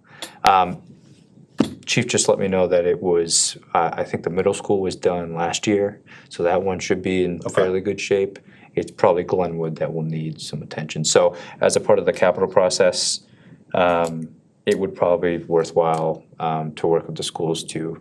Chief just let me know that it was, I think the middle school was done last year, so that one should be in fairly good shape. It's probably Glenwood that will need some attention. So as a part of the capital process, it would probably be worthwhile to work with the schools to,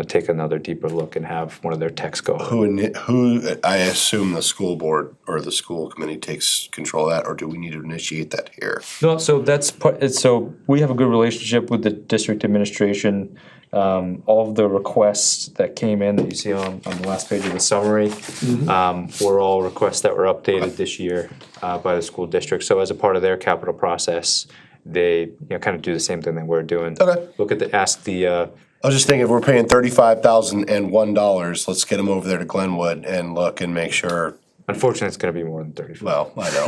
take another deeper look and have one of their techs go. Who, I assume the school board or the school committee takes control of that, or do we need to initiate that here? No, so that's so we have a good relationship with the district administration. All of the requests that came in that you see on the last page of the summary were all requests that were updated this year by the school district. So as a part of their capital process, they kind of do the same thing that we're doing. Okay. Look at ask the. I was just thinking, if we're paying $35,001, let's get them over there to Glenwood and look and make sure, Unfortunately, it's going to be more than 35. well, I know.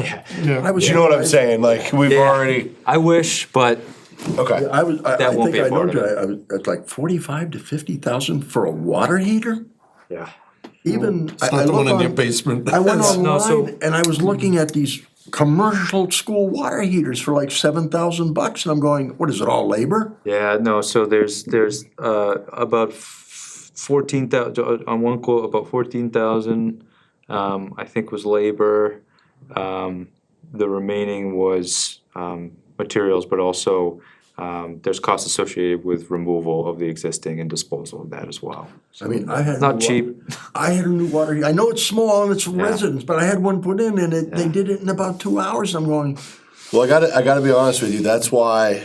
I was You know what I'm saying, like, we've already, I wish, but okay. I That won't think be I a part know, of it. I was at like 45 to 50,000 for a water heater? yeah. even, It's I not the look one in your on, basement. I went No, so- online and I was looking at these commercial school water heaters for like $7,000 and I'm going, what is it, all labor? Yeah, no, so there's about 14,000, on one quote, about 14,000, I think was labor. The remaining was, materials, but also, there's costs associated with removal of the existing and disposal of that as well. I mean, I had. Not cheap. I had a new water heater. I know it's small and it's residence, but I had one put in and they did it in about 2 hours. I'm going, Well, I gotta be honest with you, that's why,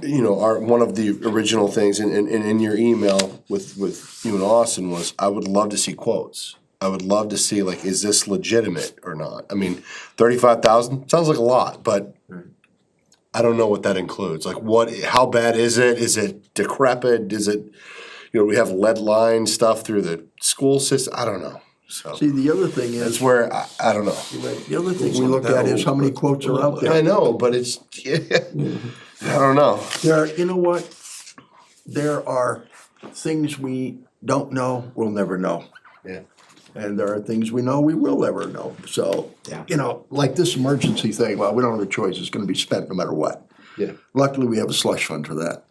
you know, one of the original things in your email with you and Austin was, I would love to see quotes. I would love to see, like, is this legitimate or not? I mean, 35,000 sounds like a lot, but I don't know what that includes. Like, how bad is it? Is it decrepit? Is it, you know, we have lead line stuff through the school system? I don't know. So see, the other thing that's is, where I don't know. the other thing we look at is how many quotes are out I there. know, but it's I don't know. You know what? There are things we don't know, we'll never know. Yeah. And there are things we know we will never know. So, Yeah. you know, like this emergency thing, well, we don't have a choice. It's gonna be spent no matter what. Yeah. Luckily, we have a slush fund for that.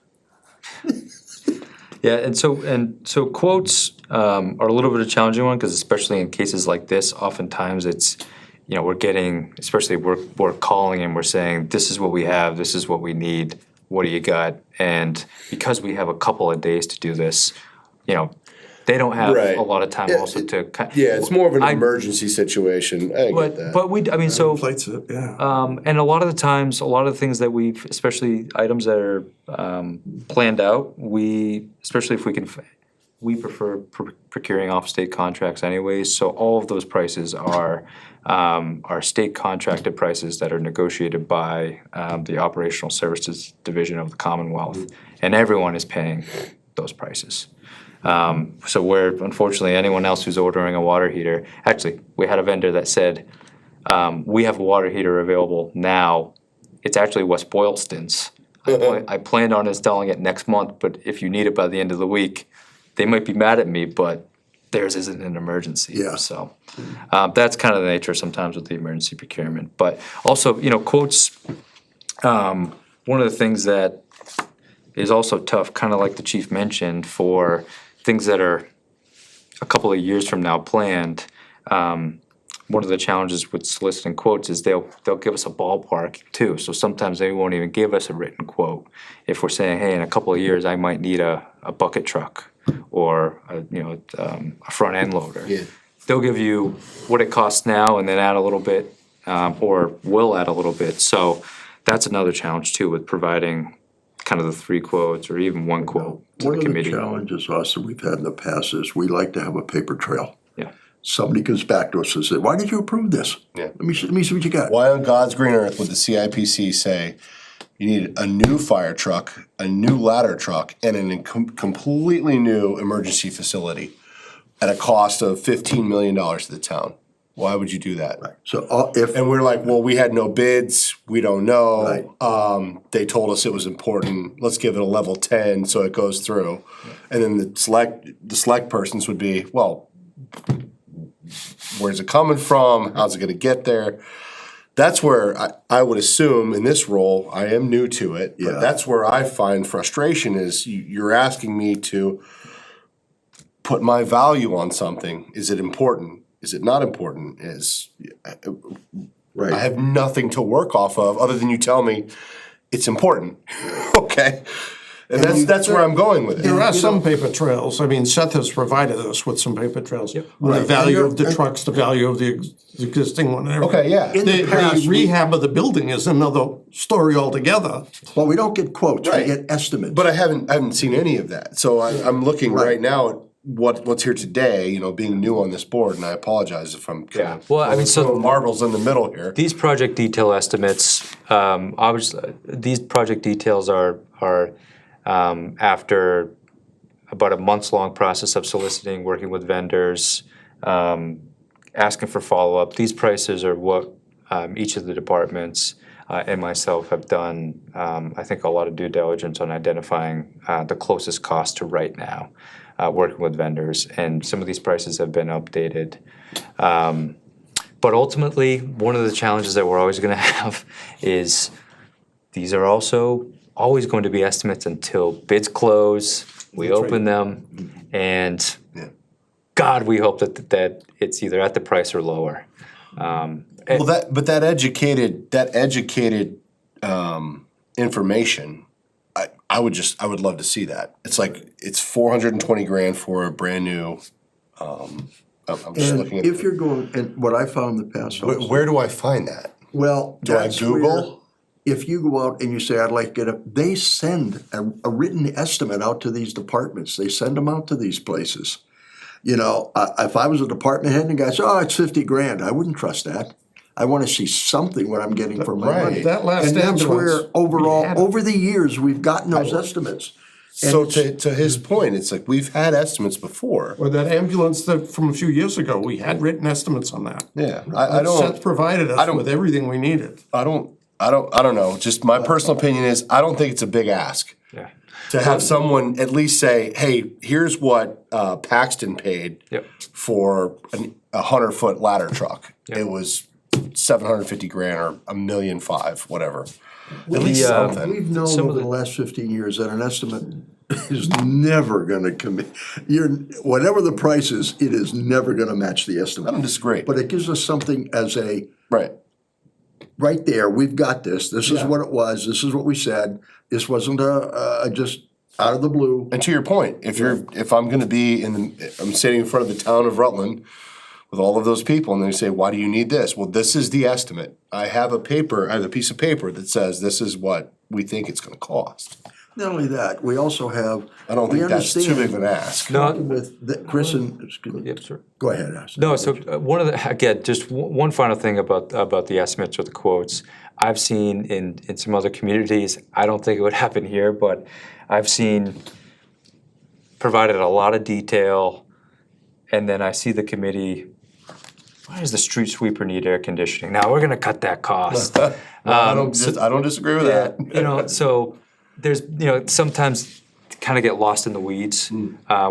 Yeah, and so quotes are a little bit of a challenging one, because especially in cases like this, oftentimes it's, you know, we're getting, especially we're calling and we're saying, this is what we have, this is what we need, what do you got? And because we have a couple of days to do this, you know, they don't have Right. a lot of time Yeah, also to. Yeah, it's more of an I- emergency situation. I get that. But I mean, so. Plates it, yeah. And a lot of the times, a lot of the things that we've, especially items that are planned out, especially if we can, we prefer procuring off-state contracts anyways. So all of those prices are state contracted prices that are negotiated by the Operational Services Division of the Commonwealth, and everyone is paying those prices. So where unfortunately anyone else who's ordering a water heater, actually, we had a vendor that said, we have a water heater available now. It's actually West Boylston's. I planned on installing it next month, but if you need it by the end of the week, they might be mad at me, but theirs isn't an emergency. Yeah. So that's kind of the nature sometimes with the emergency procurement. But also, you know, quotes, one of the things that is also tough, kind of like the chief mentioned, for things that are a couple of years from now planned. One of the challenges with soliciting quotes is they'll give us a ballpark too. So sometimes they won't even give us a written quote. If we're saying, hey, in a couple of years I might need a bucket truck or a front end loader. Yeah. They'll give you what it costs now and then add a little bit, or will add a little bit. So that's another challenge too, with providing kind of the 3 quotes or even 1 quote to One the of the committee. challenges, Austin, we've had in the past is we like to have a paper trail. Yeah. Somebody comes back to us and says, why did you approve this? Yeah. Let me see what you got. Why on God's green earth would the CIPC say you need a new fire truck, a new ladder truck, and a completely new emergency facility at a cost of $15 million to the town? Why would you do that? So if, And we're like, well, we had no bids, we don't know. Right. They told us it was important, let's give it a level 10 so it goes through. And then the select persons would be, well, where's it coming from? How's it gonna get there? That's where I would assume in this role, I am new to it, Yeah. but that's where I find frustration is you're asking me to put my value on something. Is it important? Is it not important? I right, have nothing to work off of other than you tell me it's important. Okay. And that's where I'm going with it. There are some paper trails. I mean, Seth has provided us with some paper trails. The Right. value And of the there- trucks, the value of the existing one. and everything. Okay, yeah. In the past, The we- rehab of the building is another story altogether. well, we don't get quotes, we Right. get estimates. But I haven't seen any of that. So I'm looking right now at what's here today, you know, being new on this board, and I apologize if I'm kind of Well, I mean, so- throwing marbles in the middle here. These project detail estimates, obviously, these project details are after about a months-long process of soliciting, working with vendors, asking for follow-up. These prices are what each of the departments and myself have done, I think, a lot of due diligence on identifying the closest cost to right now. working with vendors, and some of these prices have been updated. But ultimately, one of the challenges that we're always going to have is these are also always going to be estimates until bids close, we open them, and God, we hope that it's either at the price or lower. Well, that educated information, I would love to see that. It's like, it's $420,000 for a brand new, I'm just And looking at. if you're going, and what I found in the past also. Where do I find that? Well, Do I that's Google? where, if you go out and you say, I'd like to get they send a written estimate out to these departments. They send them out to these places. You know, if I was a department head and the guy said, oh, it's $50,000, I wouldn't trust that. I wanna see something what I'm getting for my money. Right. That last And that's ambulance, where we overall, had it. over the years, we've gotten those estimates. And So it's- to his point, it's like, we've had estimates before. Or that ambulance that from a few years ago, we had written estimates on that. Yeah, I Seth don't, provided I us don't- with everything we needed. I don't know, just my personal opinion is, I don't think it's a big ask. Yeah. To have someone at least say, hey, here's what Paxton paid Yep. for a 100-foot ladder truck. It was $750,000 or $1.5 million, whatever. At least something. We've known Some of over the the- last 15 years that an estimate is never gonna commit, whatever the price is, it is never gonna match the I estimate. don't disagree. But it gives us something as a, Right. right there, we've got this is what it was, this is what we said, this wasn't just out of the blue. And to your point, if I'm gonna be I'm sitting in front of the town of Rutland with all of those people and they say, why do you need this? Well, this is the estimate. I have a piece of paper that says this is what we think it's gonna cost. Not only that, we also have. I don't we think that's too big of understand an ask. No. With Chris and, excuse me, Yep, sir. go ahead, Ash. No, so one of the, again, just one final thing about the estimates or the quotes. I've seen in some other communities, I don't think it would happen here, but I've seen provided a lot of detail, and then I see the committee, why does the street sweeper need air conditioning? Now, we're gonna cut that cost. I don't disagree with that. You know, so there's, you know, sometimes kind of get lost in the weeds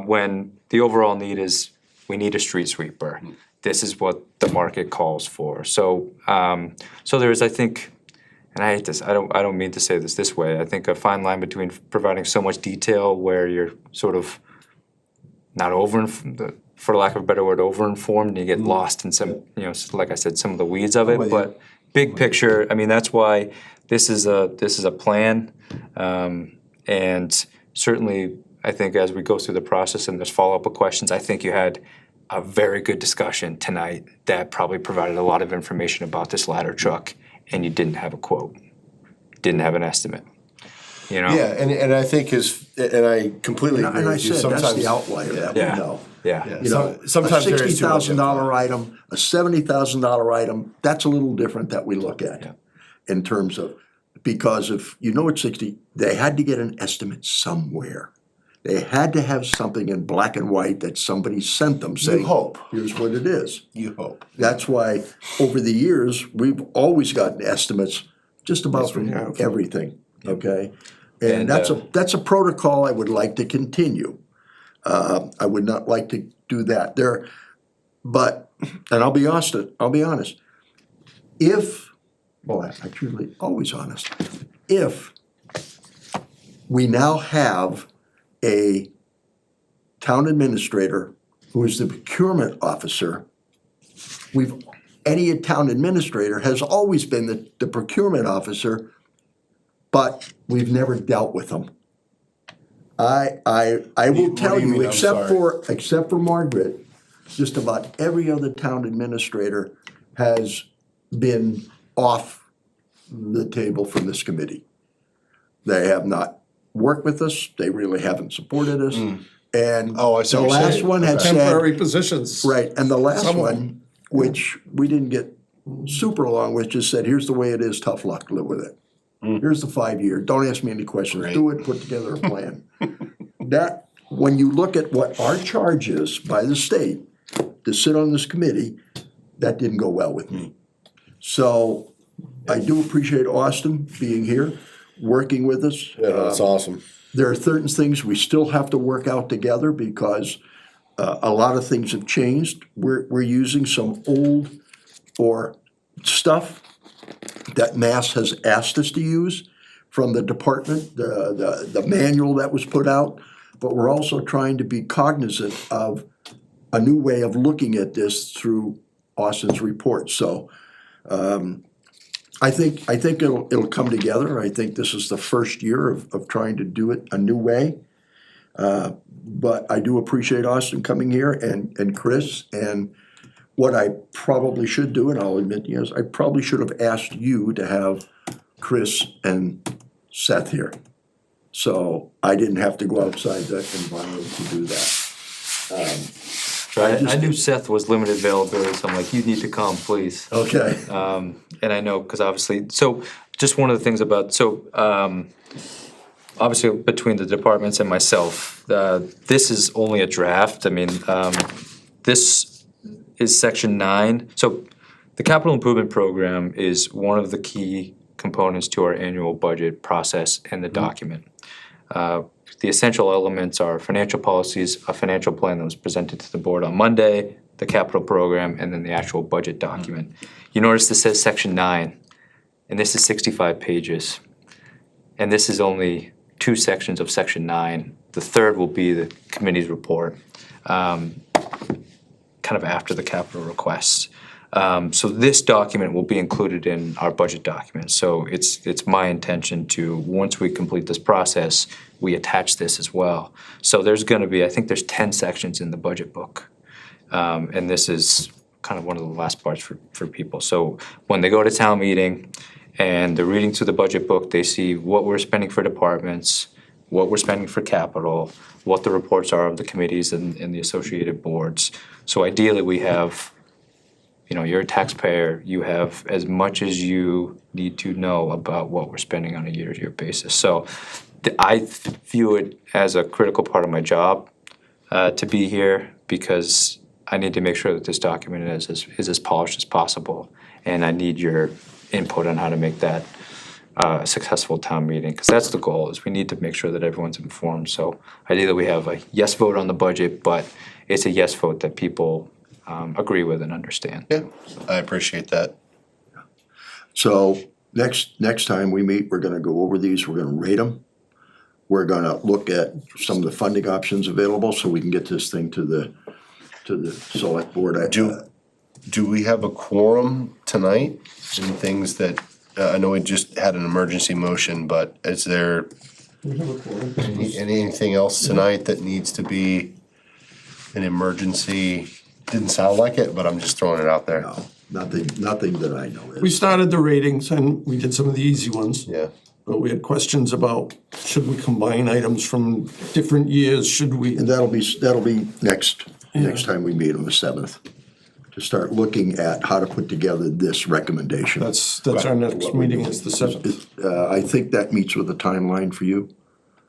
when the overall need is, we need a street sweeper. This is what the market calls for. So, so there's, I think, and I hate this, I don't mean to say this way, I think a fine line between providing so much detail where you're sort of not for lack of a better word, over-informed, and you get lost in some, you know, like I said, some of the weeds of it, with you. but big picture, I mean, that's why this is a plan, and certainly, I think as we go through the process and there's follow-up of questions, I think you had a very good discussion tonight that probably provided a lot of information about this ladder truck, and you didn't have a quote, didn't have an estimate, you know? Yeah, and I think and I completely agree And I with you. said, that's Sometimes the outlier that we Yeah. know. Yeah. You know, Sometimes a there is too much $60,000 item, a $70,000 item, that's a little different that we look at in terms of, because if you know it's 60, they had to get an estimate somewhere. They had to have something in black and white that somebody sent them saying, hope. here's what it is. You hope. That's why over the years, we've always gotten estimates just about from everything, okay? And that's a protocol I would like to continue. I would not like to do that there, but, and I'll be honest, I'm truly always honest. If we now have a town administrator who is the procurement officer, any town administrator has always been the procurement officer, but we've never dealt with them. I will What tell do you you, mean? I'm except for Margaret, just about every other town administrator has been off the table from this committee. They have not worked with us, they really haven't supported us, and Oh, I see the what you're last saying. one had said, Temporary positions. right, and the last Some of one, which we didn't get super along with, just said, here's the way it is, tough luck, live with it. Here's the 5-year, don't ask me any questions, do it, put together a plan. That, when you look at what our charge is by the state to sit on this committee, that didn't go well with me. So I do appreciate Austin being here, working with us. Yeah, that's awesome. There are certain things we still have to work out together because a lot of things have changed. We're using some old or stuff that Mass has asked us to use from the department, the manual that was put out. But we're also trying to be cognizant of a new way of looking at this through Austin's report. So I think it'll come together. I think this is the first year of trying to do it a new way. But I do appreciate Austin coming here and Chris. And what I probably should do, and I'll admit, yes, I probably should have asked you to have Chris and Seth here. So I didn't have to go outside that environment to do that. I knew Seth was limited availability, so I'm like, you need to come, please. Okay. And I know, because obviously, so just one of the things about, obviously between the departments and myself, this is only a draft. I mean, this is section 9. So the capital improvement program is one of the key components to our annual budget process and the document. The essential elements are financial policies, a financial plan that was presented to the board on Monday, the capital program, and then the actual budget document. You notice this says section 9, and this is 65 pages. And this is only 2 sections of section 9. The third will be the committee's report, kind of after the capital requests. So this document will be included in our budget document. So it's my intention to, once we complete this process, we attach this as well. So there's gonna be, I think there's 10 sections in the budget book. And this is kind of one of the last parts for people. So when they go to town meeting and they're reading through the budget book, they see what we're spending for departments, what we're spending for capital, what the reports are of the committees and the associated boards. So ideally we have, you know, you're a taxpayer, you have as much as you need to know about what we're spending on a year-to-year basis. So I view it as a critical part of my job to be here, because I need to make sure that this document is as polished as possible. And I need your input on how to make that a successful town meeting, because that's the goal, is we need to make sure that everyone's informed. So ideally we have a yes vote on the budget, but it's a yes vote that people agree with and understand. Yeah, I appreciate that. So next time we meet, we're gonna go over these, we're gonna rate them. We're gonna look at some of the funding options available so we can get this thing to the select board. Do we have a quorum tonight and things that, I know we just had an emergency motion, but is there anything else tonight that needs to be an emergency? Didn't sound like it, but I'm just throwing it out there. No, nothing that I know. We started the ratings and we did some of the easy ones. Yeah. But we had questions about, should we combine items from different years, should we? And that'll be next time we meet on the 7th, to start looking at how to put together this recommendation. That's our next meeting, is the 7th. I think that meets with a timeline for you.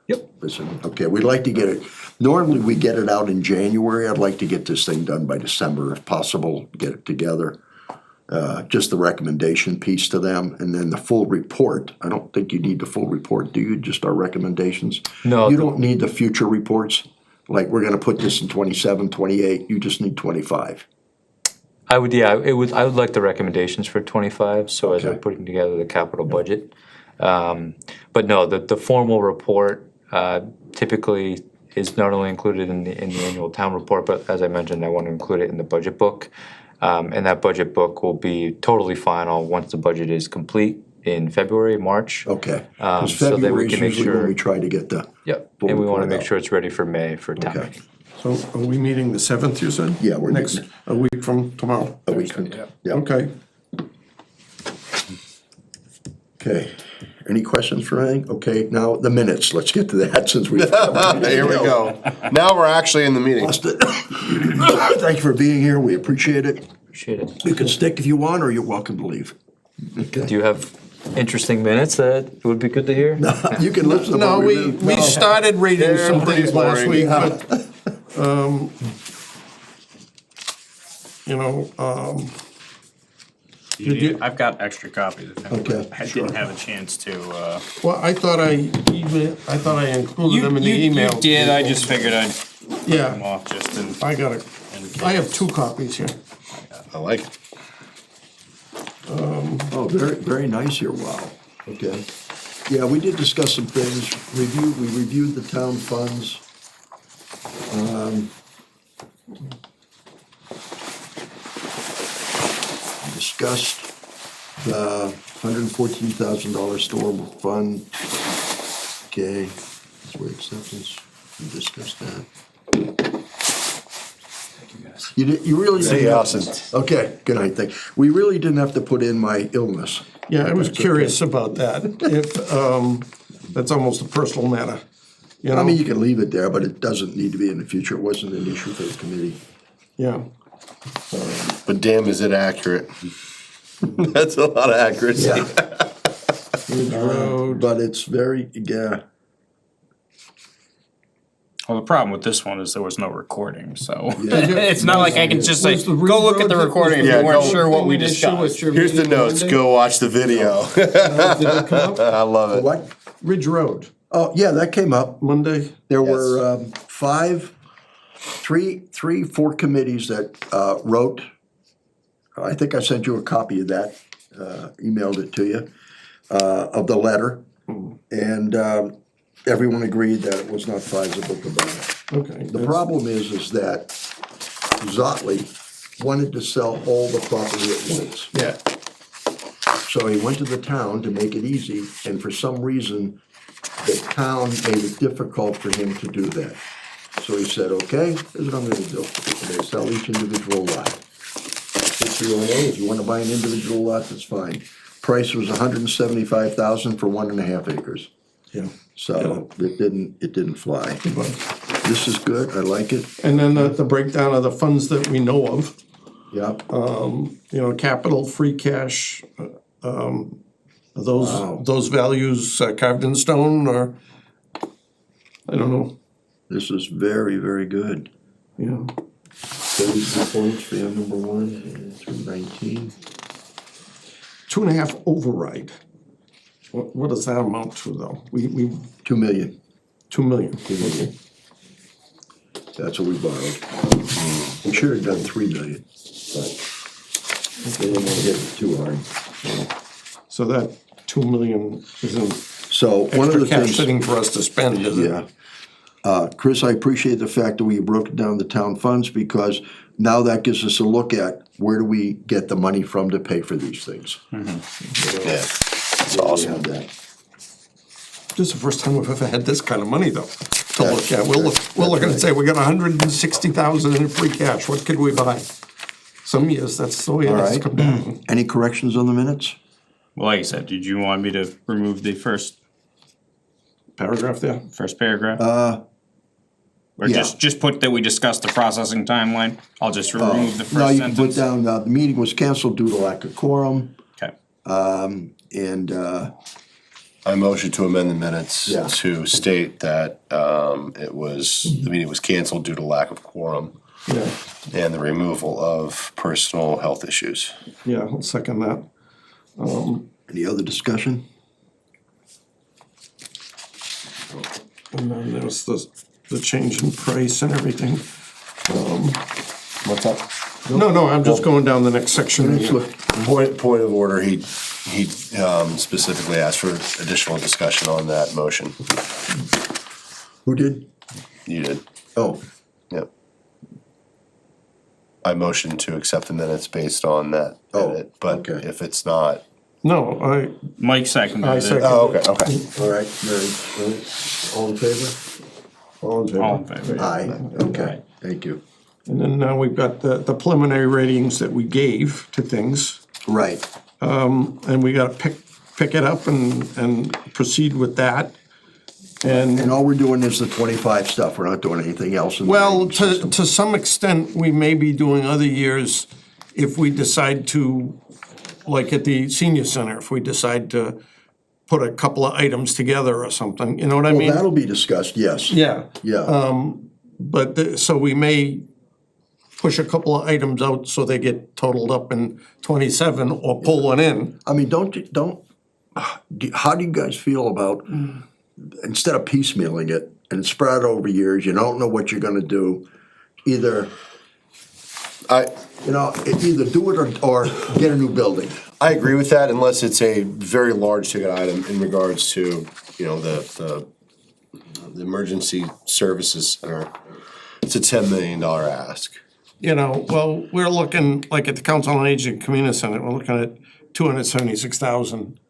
Yep. Listen, okay, we'd like to get it, normally we get it out in January. I'd like to get this thing done by December if possible, get it together. Just the recommendation piece to them, and then the full report. I don't think you need the full report, do you? Just our recommendations? No. You don't need the future reports? Like, we're gonna put this in 27, 28, you just need 25. I would like the recommendations for 25, so as we're Okay. putting together the capital budget. But no, the formal report typically is not only included in the annual town report, but as I mentioned, I want to include it in the budget book. And that budget book will be totally final once the budget is complete in February, March. Okay, because So that we February is can make usually when sure. we try to get the. Yep, full and we want to report make out. sure it's ready for May for town Okay. meeting. So are we meeting the 7th, you said? Yeah, we're Next, meeting- a week from tomorrow? A week, yeah. Okay. Okay, any questions for anything? Okay, now the minutes, let's get to that since we. Here we go. Now we're actually in the meeting. Lost it. Thank you for being here, we appreciate it. Appreciate it. You can stick if you want, or you're welcome to leave. Do you have interesting minutes that would be good to hear? You can listen to No, what we started rating They're some pretty things last boring. week, but, you know, I've got extra copies. If anybody- Okay, I didn't have a chance to, Well, I thought I included them in the email. You did, I just figured I'd come Yeah, off just in. I got it. I have 2 copies here. I like it. Oh, very, very nice here, wow, okay. Yeah, we did discuss some things, we reviewed the town funds. Discussed the $114,000 store fund. Okay, that's acceptance, we discussed that. You really didn't. See, have- Austin. Okay, good night, thank you. We really didn't have to put in my illness. Yeah, I was curious about that, if, that's almost a personal matter, you know? I mean, you can leave it there, but it doesn't need to be in the future. It wasn't an issue for the committee. Yeah, But damn, is it accurate? That's a lot of accuracy. But it's very, yeah, Well, the problem with this one is there was no recording, so Yeah. it's not like I can just say, Was the go look at the Road- recording if Yeah, you weren't go- sure what we Thing they show at discussed. your Here's the meeting notes, Monday? go watch the video. Did it come up? I love it. what? Ridge Road, Oh, yeah, that came up. Monday? There were 4 committees that wrote. I think I sent you a copy of that, emailed it to you, of the letter. And everyone agreed that it was not feasible to buy. Okay. The problem is that Zotley wanted to sell all the property at once. Yeah, So he went to the town to make it easy, and for some reason, the town made it difficult for him to do that. So he said, okay, here's what I'm gonna do. I'm gonna sell each individual lot. If you wanna buy an individual lot, that's fine. Price was $175,000 for 1.5 acres. yeah. So it didn't fly. This is good, I like it, And then the breakdown of the funds that we know of, yep. you know, capital, free cash, Wow. those values carved in stone, or, I don't know, This is very, very good. yeah. 32 points for your number 1, and through 19. 2.5 override. What does that amount to, though? We, 2 million, 2 million. that's what we borrowed. We should have done 3 million, but they didn't want to hit it too hard. So that 2 million isn't So one of extra the cash things, sitting for us to spend, is it? yeah. Chris, I appreciate the fact that we broke down the town funds, because now that gives us a look at where do we get the money from to pay for these things. Yeah, that's We awesome. have that. This is the first time we've ever had this kind of money, though, to look at. We're looking and say, we got 160,000 in free cash, what could we buy? Some years, that's the way it has right. come down. Any corrections on the minutes? Well, like I said, did you want me to remove the first Paragraph there. paragraph? Or yeah. just put that we discussed the processing timeline? I'll just remove the No, first you can put sentence. down, the meeting was canceled due to lack of quorum, Okay. and, I motion to amend the minutes Yeah. to state that the meeting was canceled due to lack of quorum Yeah, and the removal of personal health issues. yeah, I'll second that. any other discussion? And then there's the change in price and everything. What's up? No, I'm just going down the next section. Let's look. Point of order, he specifically asked for additional discussion on that motion. Who did? You did, Oh, yep. I motioned to accept the minutes based on that Oh, edit, but okay. if it's not. No, Mike seconded I it. second. Oh, okay. all right, Mary, all in favor? all in favor. All in favor? Aye, okay, thank you. And then now we've got the preliminary ratings that we gave to things. Right, And we gotta pick it up and proceed with that. and all we're doing is the 25 stuff, we're not doing anything else in the Well, rating system. to some extent, we may be doing other years if we decide to, like at the senior center, if we decide to put a couple of items together or something, you know what I Well, mean? that'll be discussed, yes. Yeah, Yeah, but, so we may push a couple of items out so they get totaled up in 27 or pull one in. I mean, how do you guys feel about, instead of piecemealing it and spread it over years, you don't know what you're gonna do, either, either do it or get a new building. I agree with that unless it's a very large ticket item in regards to, the emergency services center. It's a $10 million ask. Well, we're looking, like at the Council on Aging Community Center, we're looking at 276,000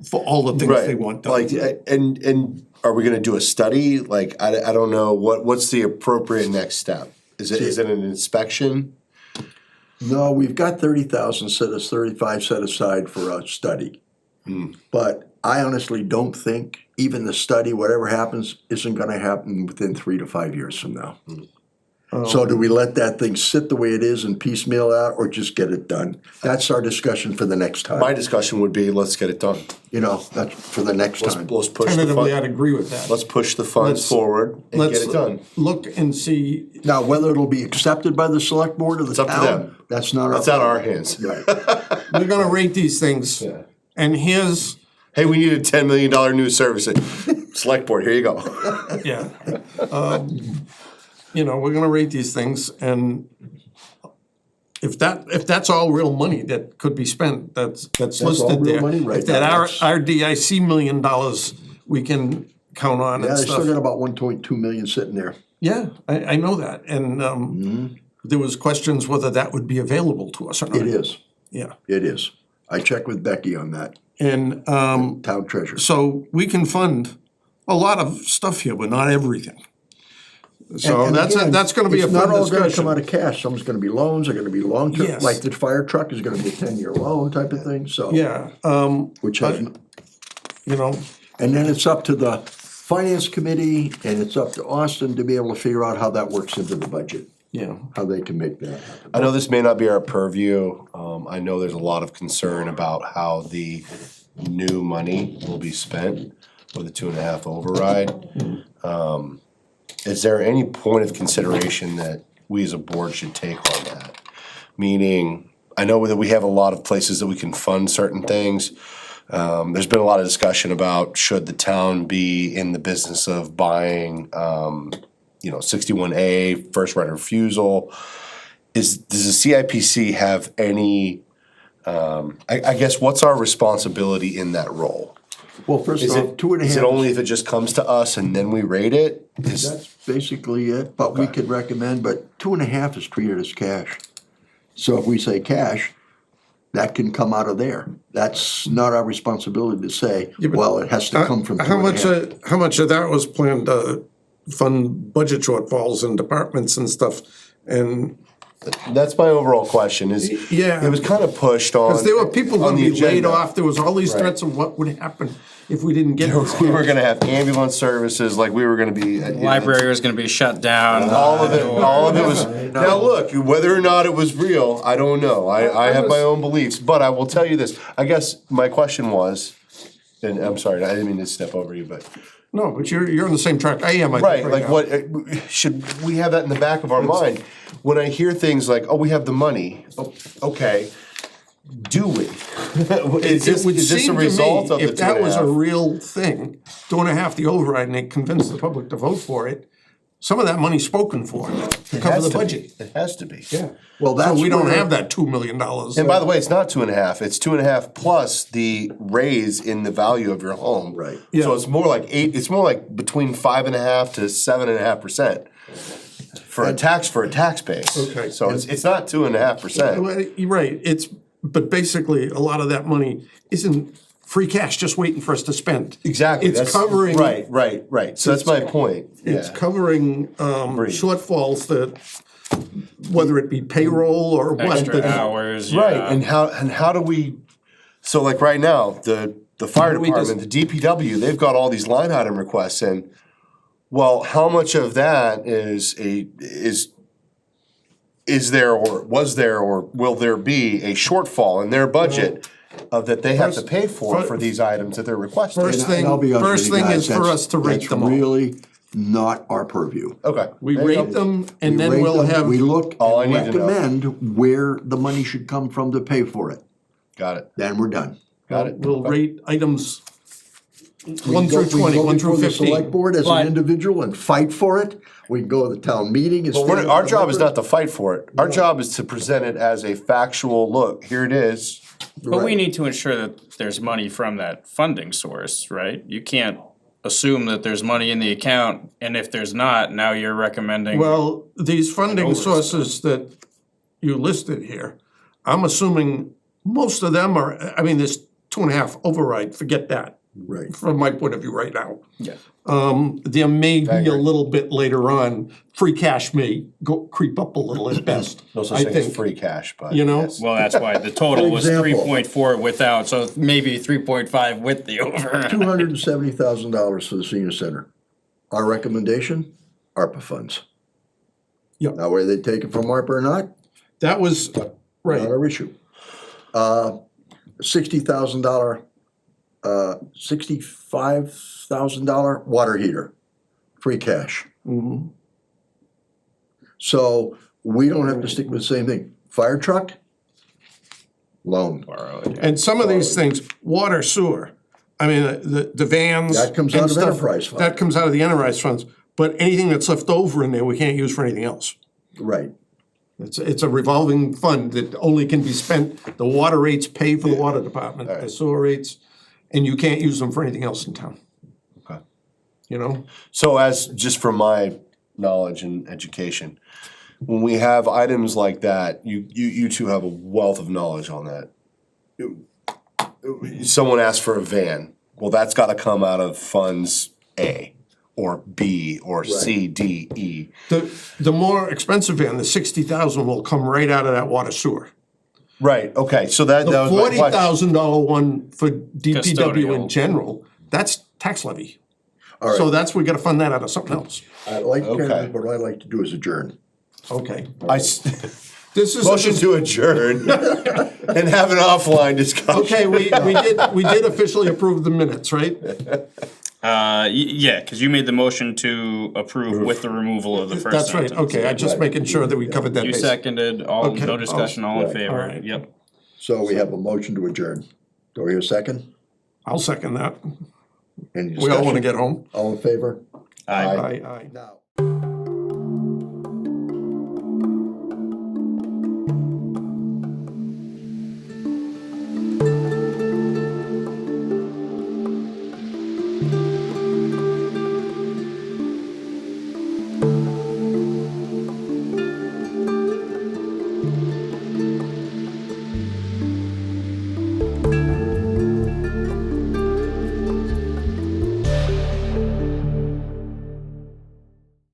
for all the things they want done. Like, and are we gonna do a study? Like, I don't know, what's the appropriate next step? Is it an inspection? No, we've got 35 set aside for a study. But I honestly don't think even the study, whatever happens, isn't gonna happen within 3 to 5 years from now. So do we let that thing sit the way it is and piecemeal out, or just get it done? That's our discussion for the next time. My discussion would be, let's get it done. That's for the next time. Let's push the Tentatively, I'd fund, agree with that. let's push the funds Let's- forward and get Let's it done. look and see, Now, whether it'll be accepted by the select board or the It's up to town, them. that's not our. That's out of our hands. Right. we're gonna rate these things, and here's, Hey, we need a $10 million new service. Select board, here you go. yeah. We're gonna rate these things, and if that's all real money that could be spent, that's all listed real there. money right If that now, RDIC $1 million we can count on Yeah, and they still stuff. got about 1.2 million sitting there. Yeah, I know that, and there was questions whether that would be available to us or not. It is, Yeah, it is. I checked with Becky on that, and town treasurer. so we can fund a lot of stuff here, but not everything. So And that's again, gonna be a it's not fun all gonna come discussion. out of cash. Some's gonna be loans, they're gonna be long-term, Yes. like the fire truck is gonna be a 10-year loan type of thing, so. Yeah, Which has, and then it's up to the finance committee and it's up to Austin to be able to figure out how that works into the budget, yeah. how they can make that happen. I know this may not be our purview. I know there's a lot of concern about how the new money will be spent with the 2.5 override. Is there any point of consideration that we as a board should take on that? Meaning, I know that we have a lot of places that we can fund certain things. There's been a lot of discussion about should the town be in the business of buying, 61A, first right of refusal. Does the CIPC have any, I guess, what's our responsibility in that role? Well, first Is off, it, 2.5. is it only if it just comes to us and then we rate it? That's basically it, but we could recommend, but 2.5 is treated as cash. So if we say cash, that can come out of there. That's not our responsibility to say, but well, it has to come from 2.5. How much of that was planned to fund budget shortfalls in departments and stuff? And That's my overall question is, Yeah. it was kind of pushed on. because there were people on gonna the be laid agenda. off, there was all these Right. threats of what would happen if we didn't get this. We were gonna have ambulance services, like we were gonna be. Library was gonna be shut down. All of it was, now look, whether or not it was real, I don't know. I have my own beliefs, but I will tell you this. I guess my question was, and I'm sorry, I didn't mean to step over you, but. No, but you're on the same track I am, I think, Right, right like now. what, should we have that in the back of our mind? When I hear things like, oh, we have the money, okay, do we? Is It would this a seem to result me, of the if that was a 2.5? real thing, 2.5 the override, and they convinced the public to vote for it, some of that money's spoken for to cover the budget. It has to be. Yeah. Well, So that's we don't where- have that $2 million. And by the way, it's not 2.5, it's 2.5 plus the raise in the value of your home. Right. So Yeah. it's more like it's more like between 5.5% to 7.5%. For a tax base. Okay. So it's not 2.5%. Well, you're right, but basically, a lot of that money isn't free cash just waiting for us to spend. Exactly. It's that's- covering. Right. So that's my point. It's Yeah. covering shortfalls that, whether it be payroll or what. Extra that- hours, Right, yeah. and how do we, so like right now, the fire do we just- department, the DPW, they've got all these line item requests in. Well, how much of that is there or was there or will there be a shortfall in their budget of that they have to pay for these items that they're requesting? First And I'll be honest with First you thing guys, is for us to rate that's them all. really not our purview. Okay. We There you rate go. them and We then rate we'll them, have. we look All and I need to know. recommend where the money should come from to pay for it. Got it. Then we're done. Got it. We'll rate items We 1 can go- through we can 20, go 1 through before the Select 15. board as But- an individual and fight for it. We can go to the town meeting and. But stand our with job the is not to fight for it. Our job is to present it as a factual, look, here it is. But we Right. need to ensure that there's money from that funding source, right? You can't assume that there's money in the account, and if there's not, now you're recommending. Well, these funding oversight. sources that you listed here, I'm assuming most of them are, I mean, there's 2.5 override, forget that, Right. from my point of view right now. Yeah. There may be a agree. little bit later on, free cash may creep up a little at best, No I such thing as think. free cash, but. You know? yes. Well, that's why the total was example. 3.4 without, so maybe 3.5 with the override. $270,000 for the senior center. Our recommendation, ARPA funds. Yep. Now, whether they take it from ARPA or not, That was, not right, our issue. $60,000, $65,000 water heater, free cash. Mm-hmm. So we don't have to stick with the same thing. Fire truck, loan. and some of these things, water, sewer, I mean, the vans. That comes and out of stuff, enterprise fund. That comes out of the enterprise funds, but anything that's left over in there, we can't use for anything else. Right. It's a revolving fund that only can be spent, the water rates pay for the water department, the sewer rates, and you can't use them for anything else in town. Okay. You know, So as, just from my knowledge and education, when we have items like that, you two have a wealth of knowledge on that. Someone asks for a van, well, that's gotta come out of funds A, or B, or C, D, E. the more expensive van, the 60,000 will come right out of that water sewer. Right, okay, so that The was my question. $40,000 one for DPW in Custodial. general, that's tax levy. All right. So that's, we gotta fund that out of something else. I like, Okay. what I like to do is adjourn. Okay. This is. Motion to adjourn and have an offline discussion. Okay, we did officially approve the minutes, right? Yeah, because you made the motion to approve with the removal of the first That's right, sentence. okay, I'm just making sure that we covered that You base. seconded, Okay, no discussion, all in right, favor, alright. yep. So we have a motion to adjourn. Do we hear a second? I'll second that. Any We all wanna discussion? get home. All in favor? Aye. Aye. Now.